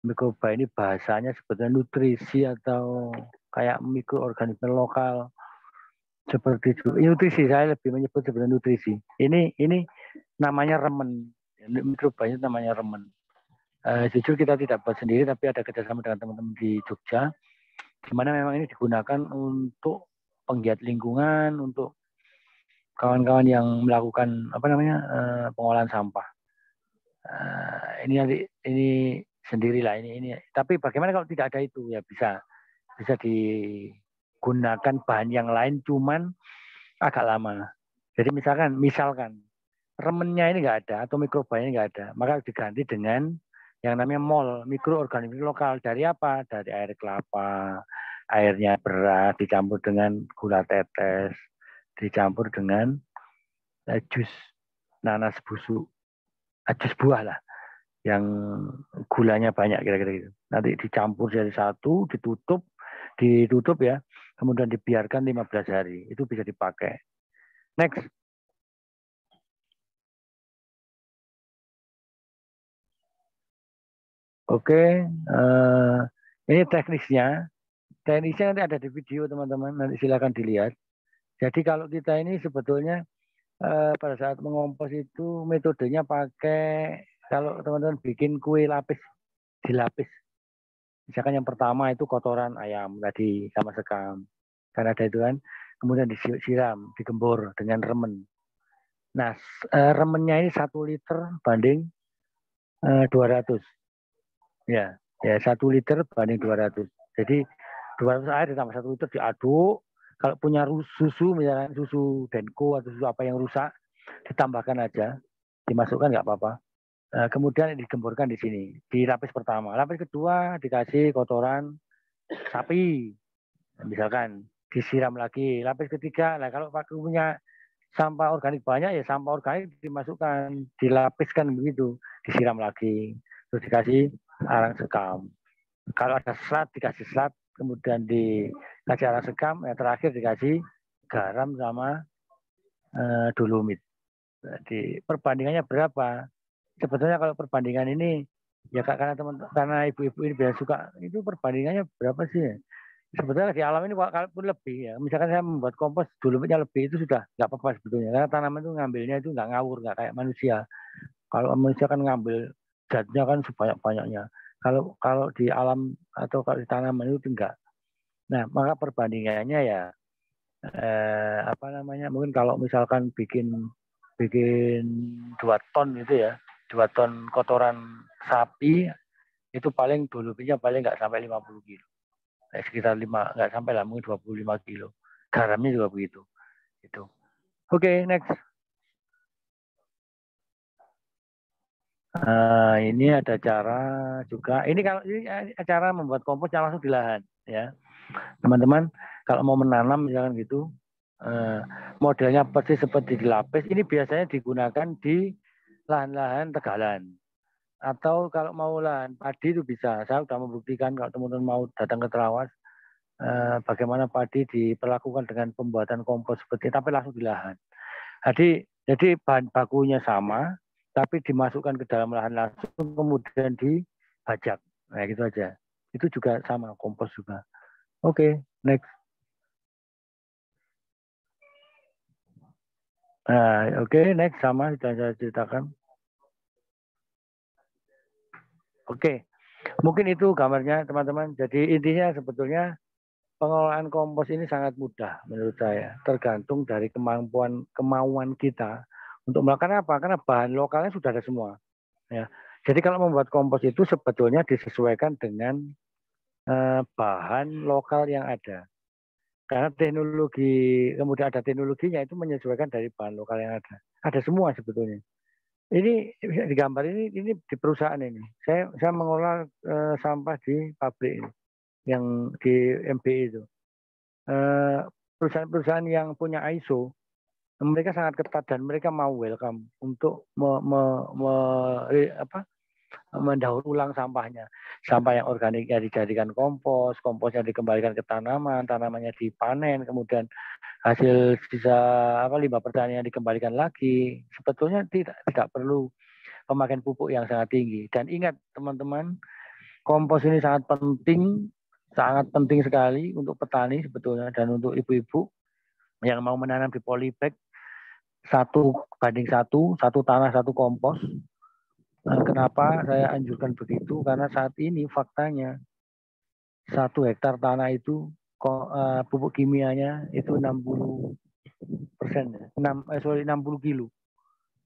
Mikroba ini bahasanya sebetulnya nutrisi atau kayak mikroorganisme lokal seperti itu. Nutrisi, saya lebih menyebut sebenarnya nutrisi. Ini namanya remen. Mikroba itu namanya remen. Jujur kita tidak buat sendiri, tapi ada kerjasama dengan teman-teman di Jogja, di mana memang ini digunakan untuk penggiat lingkungan, untuk kawan-kawan yang melakukan pengolahan sampah. Ini sendirilah ini. Tapi bagaimana kalau tidak ada itu? Ya bisa digunakan bahan yang lain, cuman agak lama. Jadi misalkan remennya ini nggak ada atau mikrobanya nggak ada, maka diganti dengan yang namanya MOL, mikroorganisme lokal. Dari apa? Dari air kelapa, airnya beras dicampur dengan gula tetes, dicampur dengan jus nanas busuk, jus buah lah, yang gulanya banyak kira-kira gitu. Nanti dicampur jadi satu, ditutup ya, kemudian dibiarkan 15 hari, itu bisa dipakai. Next. Oke, ini teknisnya. Teknisnya nanti ada di video teman-teman, nanti silakan dilihat. Jadi kalau kita ini sebetulnya pada saat mengompos itu metodenya pakai, kalau teman-teman bikin kue lapis, dilapis. Misalkan yang pertama itu kotoran ayam tadi sama sekam. Karena ada itu kan. Kemudian disiram, digembur dengan remen. Nah, remennya ini 1 liter banding 200. Ya, 1 liter banding 200. Jadi 200 air ditambah 1 liter diaduk. Kalau punya susu, misalnya susu Denko atau susu apa yang rusak, ditambahkan aja, dimasukkan nggak apa-apa. Kemudian digemburkan di sini, di lapis pertama. Lapis kedua dikasih kotoran sapi, misalkan disiram lagi. Lapis ketiga, nah kalau punya sampah organik banyak ya sampah organik dimasukkan, dilapiskan begitu, disiram lagi, terus dikasih arang sekam. Kalau ada serat dikasih serat, kemudian dikasih arang sekam, yang terakhir dikasih garam sama dolomit. Jadi perbandingannya berapa? Sebetulnya kalau perbandingan ini ya karena ibu-ibu ini biasa suka, itu perbandingannya berapa sih? Sebetulnya di alam ini kalaupun lebih ya, misalkan saya membuat kompos dolomitnya lebih itu sudah nggak apa-apa sebetulnya, karena tanaman itu ngambilnya itu nggak ngawur, nggak kayak manusia. Kalau manusia kan ngambil zatnya kan sebanyak-banyaknya. Kalau di alam atau kalau di tanaman itu enggak. Nah, maka perbandingannya ya mungkin kalau misalkan bikin 2 ton gitu ya, 2 ton kotoran sapi itu paling dolomitnya paling nggak sampai 50 kilo. Sekitar 5, nggak sampai lah, mungkin 25 kilo. Garamnya juga begitu. Itu. Oke, next. Ini ada cara juga. Ini kalau ini cara membuat kompos yang langsung di lahan, ya, teman-teman. Kalau mau menanam misalkan gitu, modelnya persis seperti di lapis. Ini biasanya digunakan di lahan-lahan tegalan. Atau kalau mau lahan padi itu bisa. Saya sudah membuktikan kalau teman-teman mau datang ke Terawas, bagaimana padi diperlakukan dengan pembuatan kompos seperti tapi langsung di lahan. Jadi bahan bakunya sama, tapi dimasukkan ke dalam lahan langsung, kemudian dibajak. Nah, gitu aja. Itu juga sama, kompos juga. Oke, next. Nah, next sama sudah saya ceritakan. Oke, mungkin itu gambarnya teman-teman. Jadi intinya sebetulnya pengelolaan kompos ini sangat mudah menurut saya. Tergantung dari kemauan kita untuk melakukan apa? Karena bahan lokalnya sudah ada semua. Ya. Jadi kalau membuat kompos itu sebetulnya disesuaikan dengan bahan lokal yang ada. Karena kemudian ada teknologinya itu menyesuaikan dari bahan lokal yang ada. Ada semua sebetulnya. Ini di gambar ini di perusahaan ini. Saya mengolah sampah di pabrik ini, yang di MBI itu. Perusahaan-perusahaan yang punya ISO, mereka sangat ketat dan mereka mau welcome untuk mendaur ulang sampahnya. Sampah yang organiknya dijadikan kompos, komposnya dikembalikan ke tanaman, tanamannya dipanen, kemudian hasil sisa limbah pertanian dikembalikan lagi. Sebetulnya tidak perlu pemakaian pupuk yang sangat tinggi. Dan ingat teman-teman, kompos ini sangat penting sekali untuk petani sebetulnya dan untuk ibu-ibu yang mau menanam di polybag 1:1, 1 tanah 1 kompos. Kenapa saya anjurkan begitu? Karena saat ini faktanya 1 hektar tanah itu pupuk kimianya itu 60%, 60 kilo.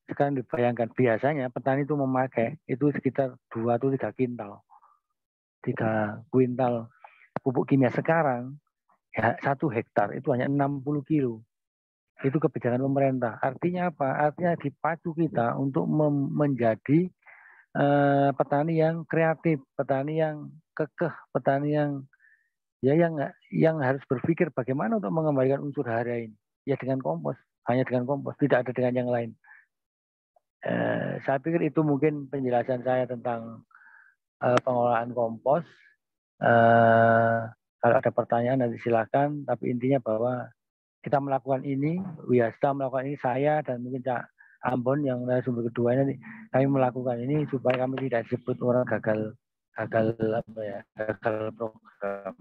Sekarang dibayangkan biasanya petani itu memakai itu sekitar 2 atau 3 kintal. 3 kuintal pupuk kimia. Sekarang 1 hektar itu hanya 60 kilo. Itu kebijakan pemerintah. Artinya apa? Artinya dipacu kita untuk menjadi petani yang kreatif, petani yang kekeh, petani yang harus berpikir bagaimana untuk mengembalikan unsur hara ini. Ya dengan kompos, hanya dengan kompos, tidak ada dengan yang lain. Saya pikir itu mungkin penjelasan saya tentang pengelolaan kompos. Kalau ada pertanyaan nanti silakan, tapi intinya bahwa kita melakukan ini, Wiyasta melakukan ini, saya dan mungkin Cak Ambon yang sumber kedua ini, kami melakukan ini supaya kami tidak disebut orang gagal program.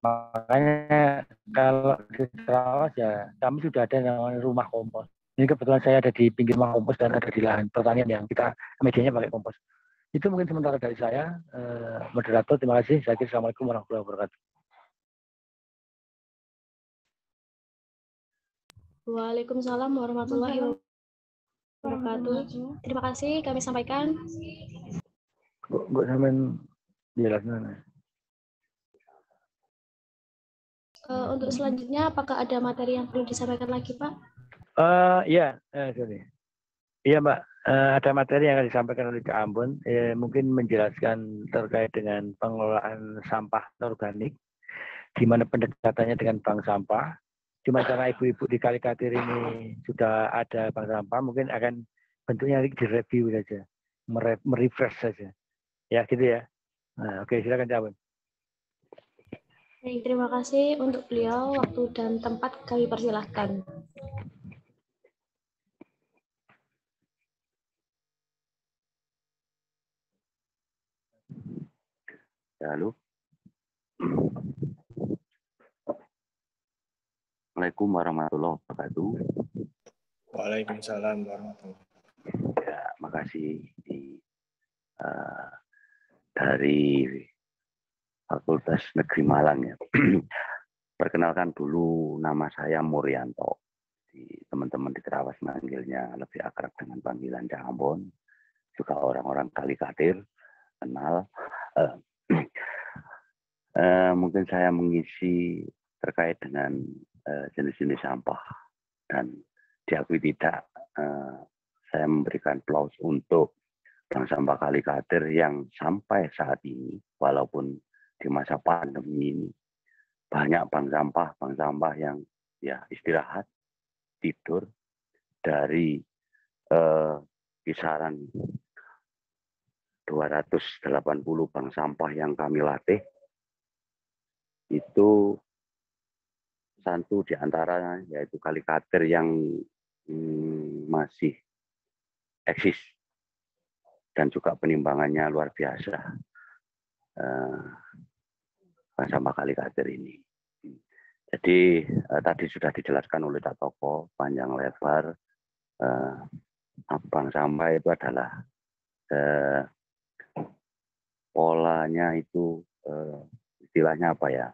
Makanya kalau di Terawas ya kami sudah ada namanya rumah kompos. Ini kebetulan saya ada di pinggir rumah kompos dan ada di lahan pertanian yang kita medianya pakai kompos. Itu mungkin sementara dari saya. Moderator, terima kasih. Saya kira Assalamualaikum warahmatullahi wabarakatuh. Waalaikumsalam warahmatullahi wabarakatuh. Terima kasih kami sampaikan. Kok sampean jelaskan? Untuk selanjutnya, apakah ada materi yang perlu disampaikan lagi, Pak? Iya, sorry. Iya, Mbak. Ada materi yang akan disampaikan oleh Cak Ambon. Mungkin menjelaskan terkait dengan pengelolaan sampah organik, di mana pendekatannya dengan bank sampah. Cuma karena ibu-ibu di Kalikatir ini sudah ada bank sampah, mungkin akan bentuknya direview saja, merefresh saja. Ya, gitu ya. Nah, oke, silakan Cak Ambon. Baik, terima kasih untuk beliau. Waktu dan tempat kami persilahkan. Halo. Assalamualaikum warahmatullahi wabarakatuh. Waalaikumsalam warahmatullahi wabarakatuh. Ya, makasih dari Fakultas Negeri Malang ya. Perkenalkan dulu, nama saya Muryanto. Teman-teman di Terawas manggilnya lebih akrab dengan panggilan Cak Ambon. Juga orang-orang Kalikatir kenal. Mungkin saya mengisi terkait dengan jenis-jenis sampah, dan diakui tidak, saya memberikan aplaus untuk bank sampah Kalikatir yang sampai saat ini, walaupun di masa pandemi ini banyak bank sampah yang ya istirahat, tidur dari kisaran 280 bank sampah yang kami latih. Itu satu di antaranya yaitu Kalikatir yang masih eksis dan juga penimbangannya luar biasa, bank sampah Kalikatir ini. Jadi tadi sudah dijelaskan oleh Cak Toko panjang lebar, bank sampah itu adalah polanya itu istilahnya apa ya,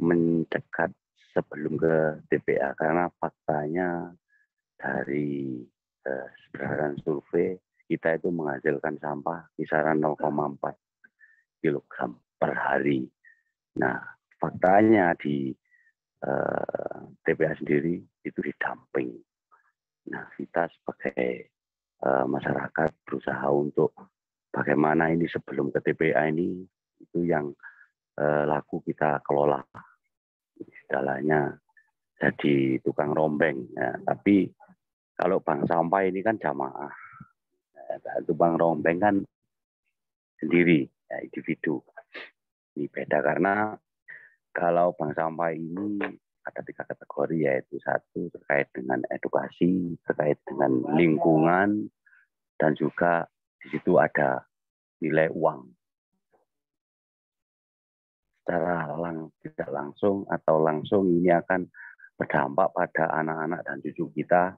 mendekat sebelum ke TPA, karena faktanya dari berdasarkan survei kita itu menghasilkan sampah kisaran 0,4 kg per hari. Nah, faktanya di TPA sendiri itu didamping. Nah, kita sebagai masyarakat berusaha untuk bagaimana ini sebelum ke TPA ini itu yang laku kita kelola. Istilahnya jadi tukang rombeng ya. Tapi kalau bank sampah ini kan jamaah, tukang rombeng kan sendiri ya, individu. Ini beda karena kalau bank sampah ini ada 3 kategori, yaitu 1 terkait dengan edukasi, terkait dengan lingkungan, dan juga di situ ada nilai uang. Secara tidak langsung atau langsung ini akan berdampak pada anak-anak dan cucu kita.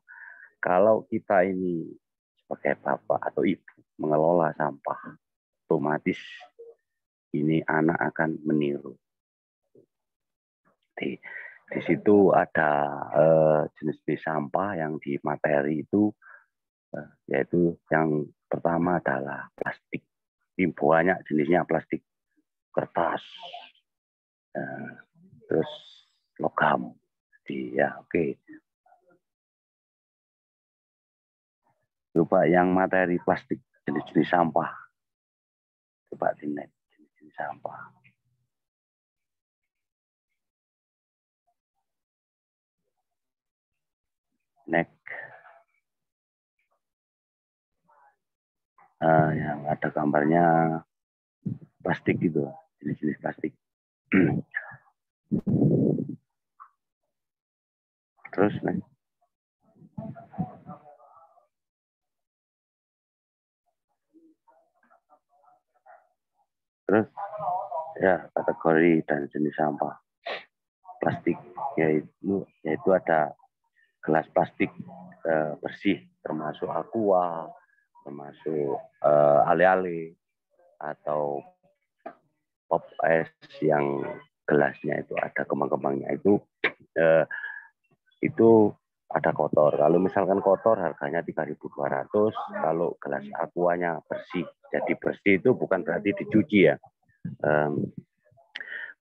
Kalau kita ini sebagai bapak atau ibu mengelola sampah, otomatis ini anak akan meniru. Di situ ada jenis-jenis sampah yang di materi itu, yaitu yang pertama adalah plastik. Ini banyak jenisnya, plastik kertas, terus logam. Ya, oke. Coba yang materi plastik, jenis-jenis sampah. Coba di net, jenis-jenis sampah. Next. Yang ada gambarnya plastik gitu, jenis-jenis plastik. Terus next. Terus ya kategori dan jenis sampah plastik, yaitu ada gelas plastik bersih termasuk aqua, termasuk ale-ale atau pop es yang gelasnya itu ada kembang-kembangnya itu ada kotor. Kalau misalkan kotor harganya 3.200, kalau gelas aquanya bersih. Jadi bersih itu bukan berarti dicuci ya.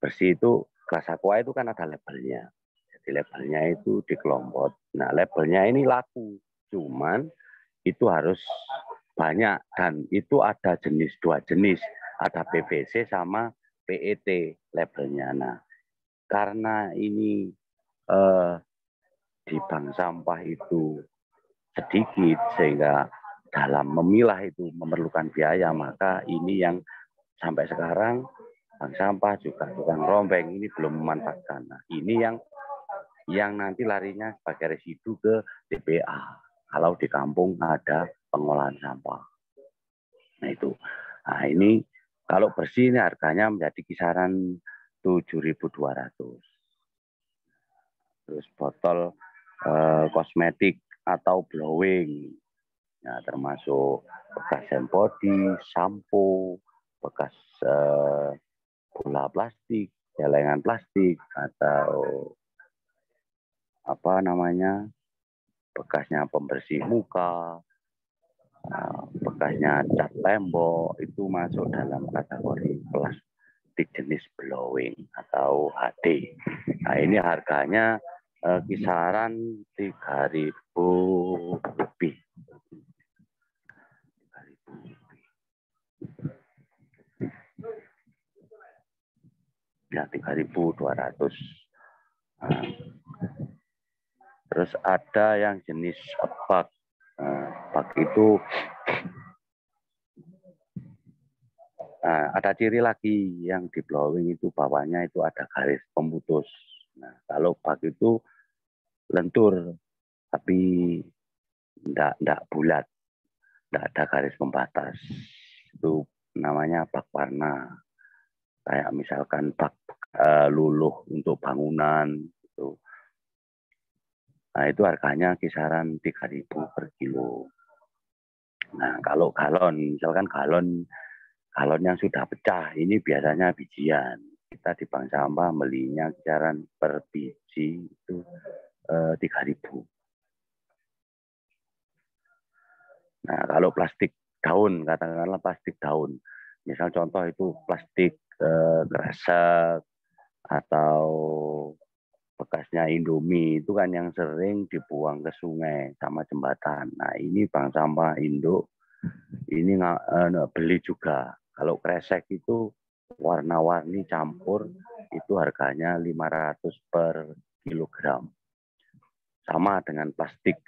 Bersih itu gelas aqua itu kan ada labelnya. Jadi labelnya itu dikelompok. Nah, labelnya ini laku. Cuman itu harus banyak dan itu ada dua jenis. Ada PVC sama PET labelnya. Nah, karena ini di bank sampah itu sedikit sehingga dalam memilah itu memerlukan biaya, maka ini yang sampai sekarang bank sampah juga tukang rombeng ini belum memanfaatkan. Nah, ini yang nanti larinya sebagai residu ke TPA kalau di kampung ada pengolahan sampah. Nah itu. Nah ini kalau bersih ini harganya menjadi kisaran 7.200. Terus botol kosmetik atau blowing, nah, termasuk bekas hand body, sampo, bekas bola plastik, celengan plastik, atau apa namanya, bekasnya pembersih muka, bekasnya cat tembok, itu masuk dalam kategori plastik jenis blowing atau HD. Nah ini harganya kisaran 3.000 lebih. 3.000 lebih. Ya, 3.200. Terus ada yang jenis bag. Bag itu ada ciri lagi yang di blowing itu bawahnya itu ada garis pemutus. Nah, kalau bag itu lentur, tapi enggak bulat, enggak ada garis pembatas. Itu namanya bak warna. Kayak misalkan bak luluh untuk bangunan. Gitu. Nah itu harganya kisaran 3.000 per kilo. Nah kalau galon, misalkan galon yang sudah pecah, ini biasanya bijian. Kita di bank sampah belinya kisaran per biji itu 3.000. Nah, kalau plastik daun, katakanlah plastik daun. Misal contoh itu plastik kresek atau bekasnya Indomie, itu kan yang sering dibuang ke sungai sama jembatan. Nah, ini bank sampah Indo ini beli juga. Kalau kresek itu warna-warni campur, itu harganya 500 per kilogram. Sama dengan plastik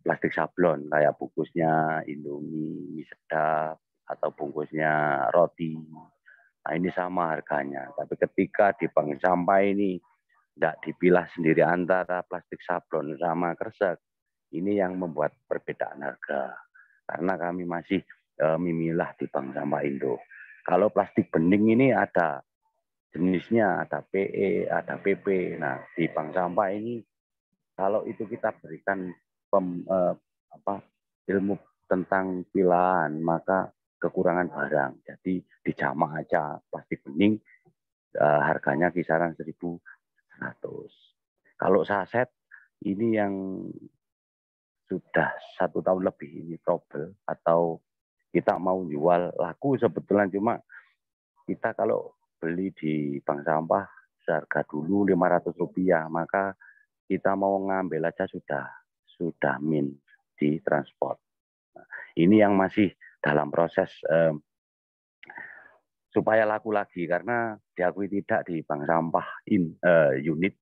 plastik sablon kayak bungkusnya Indomie, mie sedap, atau bungkusnya roti. Nah ini sama harganya. Tapi ketika di bank sampah ini tidak dipilah sendiri antara plastik sablon sama kresek, ini yang membuat perbedaan harga. Karena kami masih memilah di bank sampah Indo. Kalau plastik bening ini ada jenisnya, ada PE, ada PP. Nah di bank sampah ini kalau itu kita berikan ilmu tentang pilahan, maka kekurangan barang. Jadi dijamak aja plastik bening, harganya kisaran 1.100. Kalau saset ini yang sudah 1 tahun lebih ini trouble, atau kita mau jual laku sebetulnya, cuma kita kalau beli di bank sampah seharga dulu Rp500, maka kita mau ngambil aja sudah min di transport. Ini yang masih dalam proses supaya laku lagi, karena diakui tidak di bank sampah unit,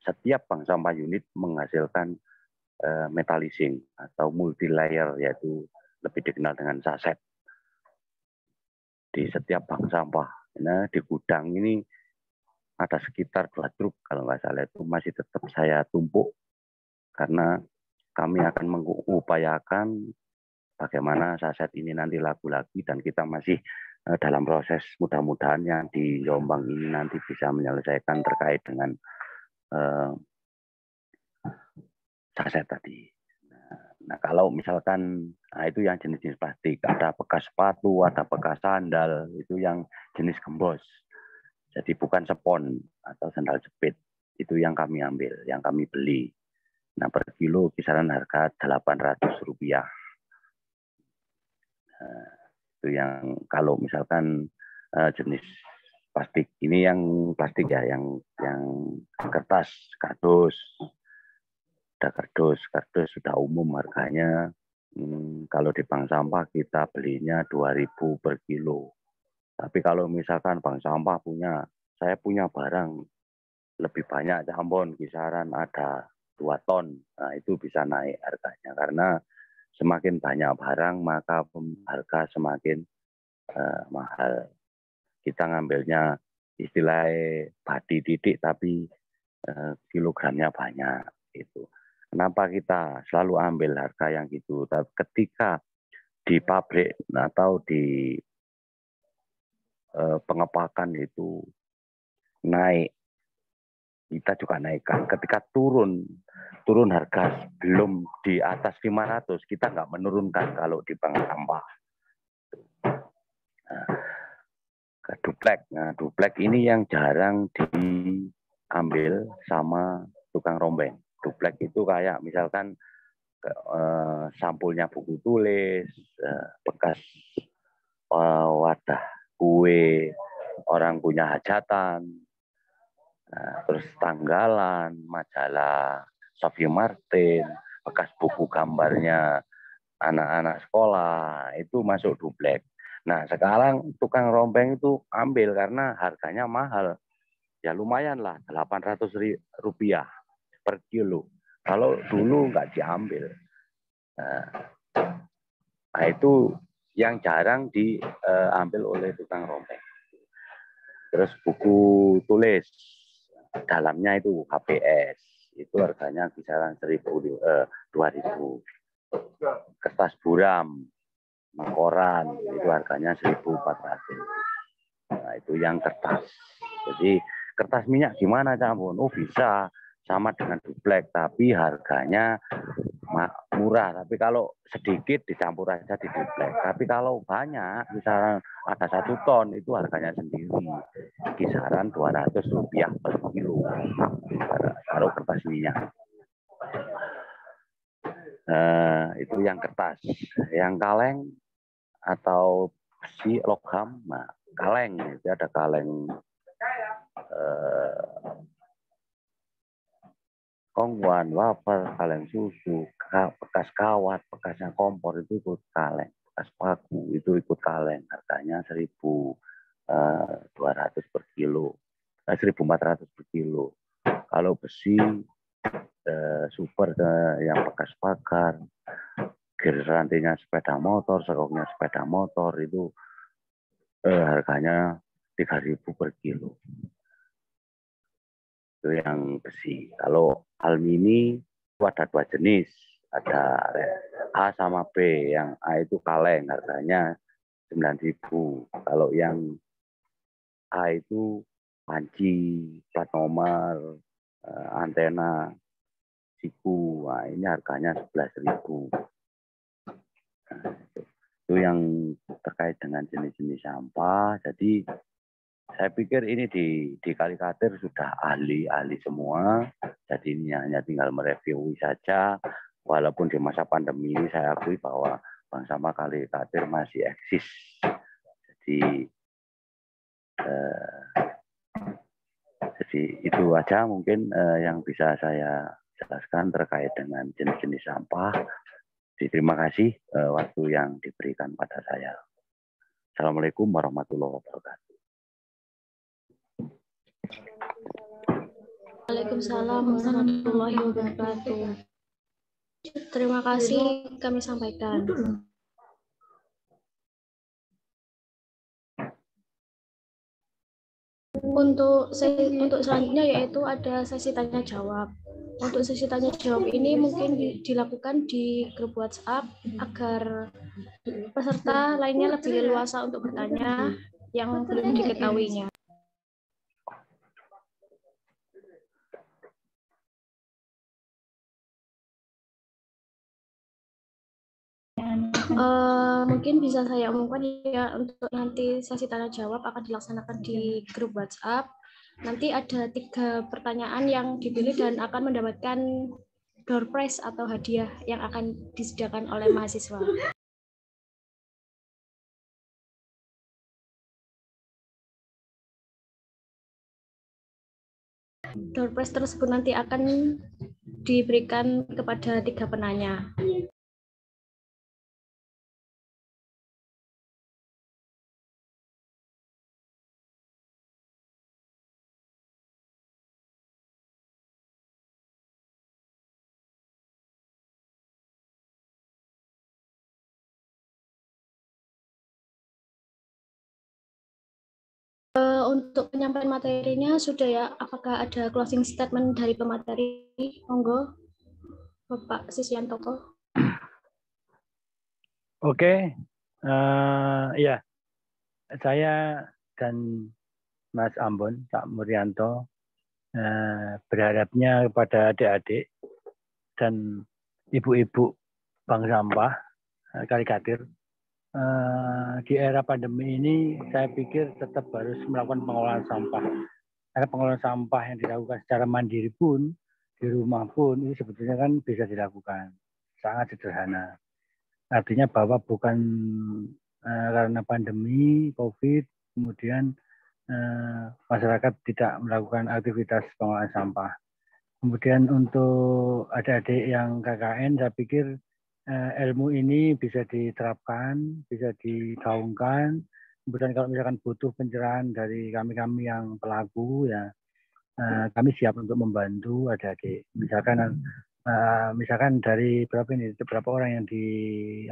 setiap bank sampah unit menghasilkan metalising atau multi layer, yaitu lebih dikenal dengan saset. Di setiap bank sampah, nah, di gudang ini ada sekitar 2 truk kalau nggak salah, itu masih tetap saya tumpuk karena kami akan mengupayakan bagaimana saset ini nanti laku lagi, dan kita masih dalam proses, mudah-mudahan yang di Jombang ini nanti bisa menyelesaikan terkait dengan saset tadi. Nah, kalau misalkan itu yang jenis-jenis plastik, ada bekas sepatu, ada bekas sandal, itu yang jenis gembos. Jadi bukan spon atau sandal jepit, itu yang kami ambil, yang kami beli. Nah, per kilo kisaran harga Rp800. Nah, itu yang kalau misalkan jenis plastik, ini yang plastik ya, yang kertas, kardus. Ada kardus sudah umum harganya. Kalau di bank sampah kita belinya 2.000 per kilo. Tapi kalau misalkan bank sampah saya punya barang lebih banyak, jambon kisaran ada 2 ton. Nah, itu bisa naik harganya karena semakin banyak barang maka harga semakin mahal. Kita ngambilnya istilahnya badi titik tapi kilogramnya banyak itu. Kenapa kita selalu ambil harga yang gitu? Tapi ketika di pabrik atau di pengepakan itu naik, kita juga naikkan. Ketika turun harga belum di atas 500, kita nggak menurunkan kalau di bank sampah. Duplek. Nah, duplek ini yang jarang diambil sama tukang rombeng. Duplek itu kayak misalkan sampulnya buku tulis, bekas wadah kue, orang punya hajatan, terus tanggalan, majalah Sophie Martin, bekas buku gambarnya anak-anak sekolah, itu masuk duplek. Nah, sekarang tukang rombeng itu ambil karena harganya mahal. Ya lumayan lah, Rp800 per kilo. Kalau dulu nggak diambil. Nah, itu yang jarang diambil oleh tukang rombeng. Terus buku tulis, dalamnya itu HPS. Itu harganya kisaran 2.000. Kertas buram, koran, itu harganya 1.400. Nah, itu yang kertas. Jadi kertas minyak gimana, Campun? Oh, bisa sama dengan duplek, tapi harganya murah. Tapi kalau sedikit dicampur aja di duplek. Tapi kalau banyak, misalnya ada 1 ton, itu harganya sendiri. Kisaran Rp200 per kilo. Kalau kertas minyak. Itu yang kertas. Yang kaleng atau besi logam, nah kaleng itu ada kaleng kongguan, wafer, kaleng susu, bekas kawat, bekasnya kompor itu ikut kaleng, bekas paku itu ikut kaleng, harganya 1.200 per kilo, 1.400 per kilo. Kalau besi super yang bekas bakar, gear rantinya sepeda motor, sekoknya sepeda motor itu harganya 3.000 per kilo. Itu yang besi. Kalau alumini itu ada 2 jenis, ada A sama B. Yang A itu kaleng, harganya 9.000. Kalau yang A itu panci, plat nomor, antena, siku. Nah, ini harganya 11.000. Nah, itu yang terkait dengan jenis-jenis sampah. Jadi saya pikir ini di Kalikatir sudah ahli-ahli semua. Jadi ini hanya tinggal mereview saja. Walaupun di masa pandemi ini saya akui bahwa bank sampah Kalikatir masih eksis. Jadi itu aja mungkin yang bisa saya jelaskan terkait dengan jenis-jenis sampah. Terima kasih waktu yang diberikan pada saya. Assalamualaikum warahmatullahi wabarakatuh. Waalaikumsalam warahmatullahi wabarakatuh. Terima kasih kami sampaikan. Untuk selanjutnya yaitu ada sesi tanya jawab. Untuk sesi tanya jawab ini mungkin dilakukan di grup WhatsApp agar peserta lainnya lebih leluasa untuk bertanya yang belum diketahuinya. Mungkin bisa saya umumkan ya, untuk nanti sesi tanya jawab akan dilaksanakan di grup WhatsApp. Nanti ada 3 pertanyaan yang dipilih dan akan mendapatkan door prize atau hadiah yang akan disediakan oleh mahasiswa. Door prize tersebut nanti akan diberikan kepada 3 penanya. Untuk penyampaian materinya sudah ya. Apakah ada closing statement dari pemateri? Monggo, Bapak Siswantoko. Oke, ya, saya dan Mas Ambon, Pak Muryanto, berharapnya kepada adik-adik dan ibu-ibu bank sampah, Kalikatir, di era pandemi ini saya pikir tetap harus melakukan pengelolaan sampah. Karena pengelolaan sampah yang dilakukan secara mandiri pun, di rumah pun, ini sebetulnya kan bisa dilakukan. Sangat sederhana. Artinya bahwa bukan karena pandemi, COVID, kemudian masyarakat tidak melakukan aktivitas pengelolaan sampah. Kemudian untuk adik-adik yang KKN, saya pikir ilmu ini bisa diterapkan, bisa digaungkan. Kemudian kalau misalkan butuh pencerahan dari kami-kami yang pelaku, ya kami siap untuk membantu adik-adik. Misalkan dari berapa orang yang di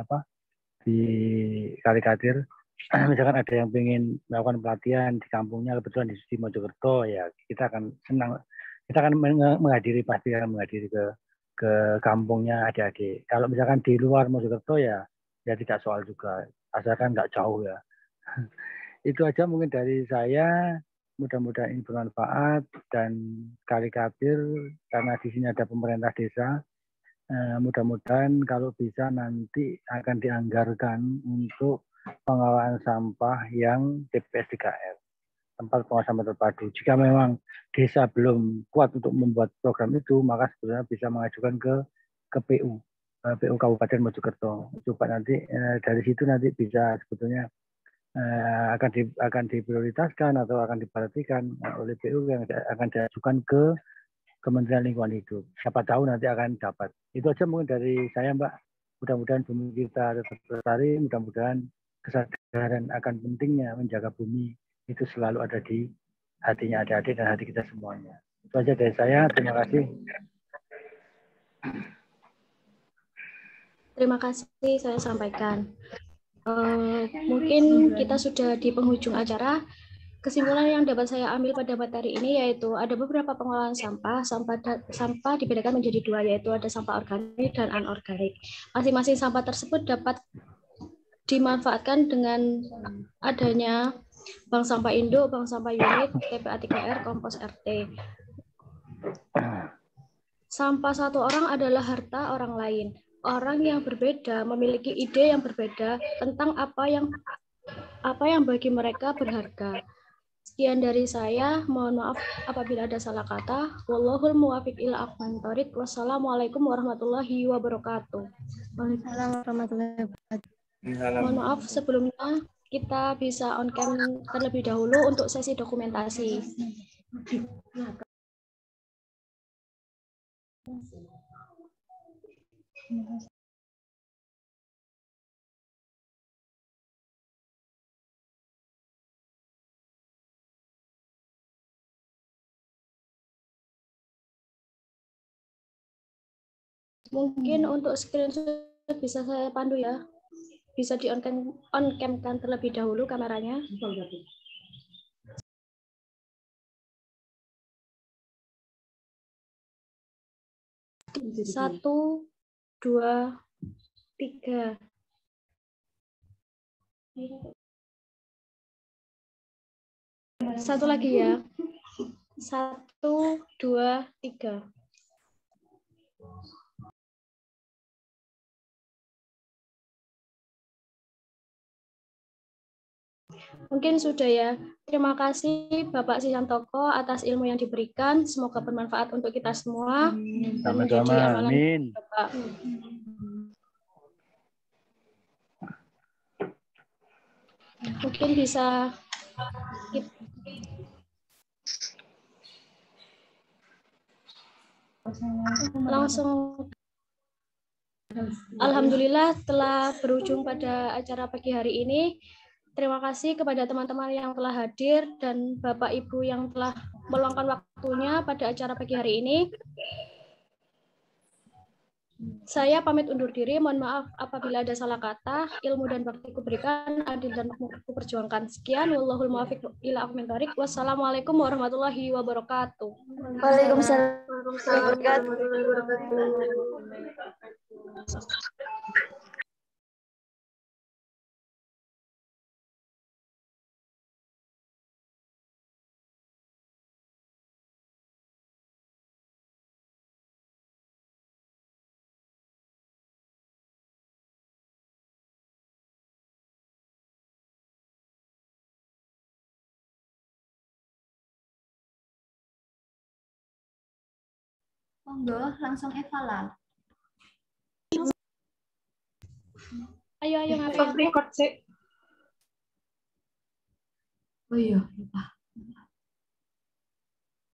Kalikatir, misalkan ada yang ingin melakukan pelatihan di kampungnya, kebetulan di Mojokerto, ya kita akan senang, kita akan menghadiri, pasti akan menghadiri ke kampungnya adik-adik. Kalau misalkan di luar Mojokerto, ya tidak soal juga, asalkan nggak jauh ya. Itu aja mungkin dari saya. Mudah-mudahan ini bermanfaat, dan Kalikatir karena di sini ada pemerintah desa, mudah-mudahan kalau bisa nanti akan dianggarkan untuk pengelolaan sampah yang TPS 3R, tempat pengelolaan sampah terpadu. Jika memang desa belum kuat untuk membuat program itu, maka sebenarnya bisa mengajukan ke PU Kabupaten Mojokerto. Coba nanti dari situ nanti bisa sebetulnya akan diprioritaskan atau akan diperhatikan oleh PU yang akan diajukan ke Kementerian Lingkungan Hidup. Siapa tahu nanti akan dapat. Itu aja mungkin dari saya, Mbak. Mudah-mudahan bumi kita tetap lestari, mudah-mudahan kesadaran akan pentingnya menjaga bumi itu selalu ada di hatinya adik-adik dan hati kita semuanya. Itu aja dari saya. Terima kasih. Terima kasih saya sampaikan. Mungkin kita sudah di penghujung acara. Kesimpulan yang dapat saya ambil pada materi ini yaitu ada beberapa pengelolaan sampah. Sampah dibedakan menjadi 2, yaitu ada sampah organik dan anorganik. Masing-masing sampah tersebut dapat dimanfaatkan dengan adanya bank sampah induk, bank sampah unit, TPA 3R, kompos RT. Sampah satu orang adalah harta orang lain. Orang yang berbeda memiliki ide yang berbeda tentang apa yang bagi mereka berharga. Sekian dari saya, mohon maaf apabila ada salah kata. Wallahul muwaffiq ila aqwamit thoriq. Wassalamualaikum warahmatullahi wabarakatuh. Waalaikumsalam warahmatullahi wabarakatuh. Mohon maaf sebelumnya kita bisa on cam terlebih dahulu untuk sesi dokumentasi. Mungkin untuk screenshot bisa saya pandu ya. Bisa di on cam kan terlebih dahulu kameranya. 1, 2, 3. Satu lagi ya. 1, 2, 3. Mungkin sudah ya. Terima kasih Bapak Sisantoko atas ilmu yang diberikan. Semoga bermanfaat untuk kita semua dan menjadi Sama-sama. amalan Amin. Bapak. Mungkin bisa langsung. Alhamdulillah telah berujung pada acara pagi hari ini. Terima kasih kepada teman-teman yang telah hadir dan Bapak Ibu yang telah meluangkan waktunya pada acara pagi hari ini. Saya pamit undur diri, mohon maaf apabila ada salah kata. Ilmu dan bakti kuberikan, adil dan makmur kuperjuangkan. Sekian, wallahul muwaffiq ila aqwamit thoriq. Wassalamualaikum warahmatullahi wabarakatuh. Waalaikumsalam warahmatullahi wabarakatuh. Monggo, langsung evaluasi. Ayo ngapain? Oh iya, lupa.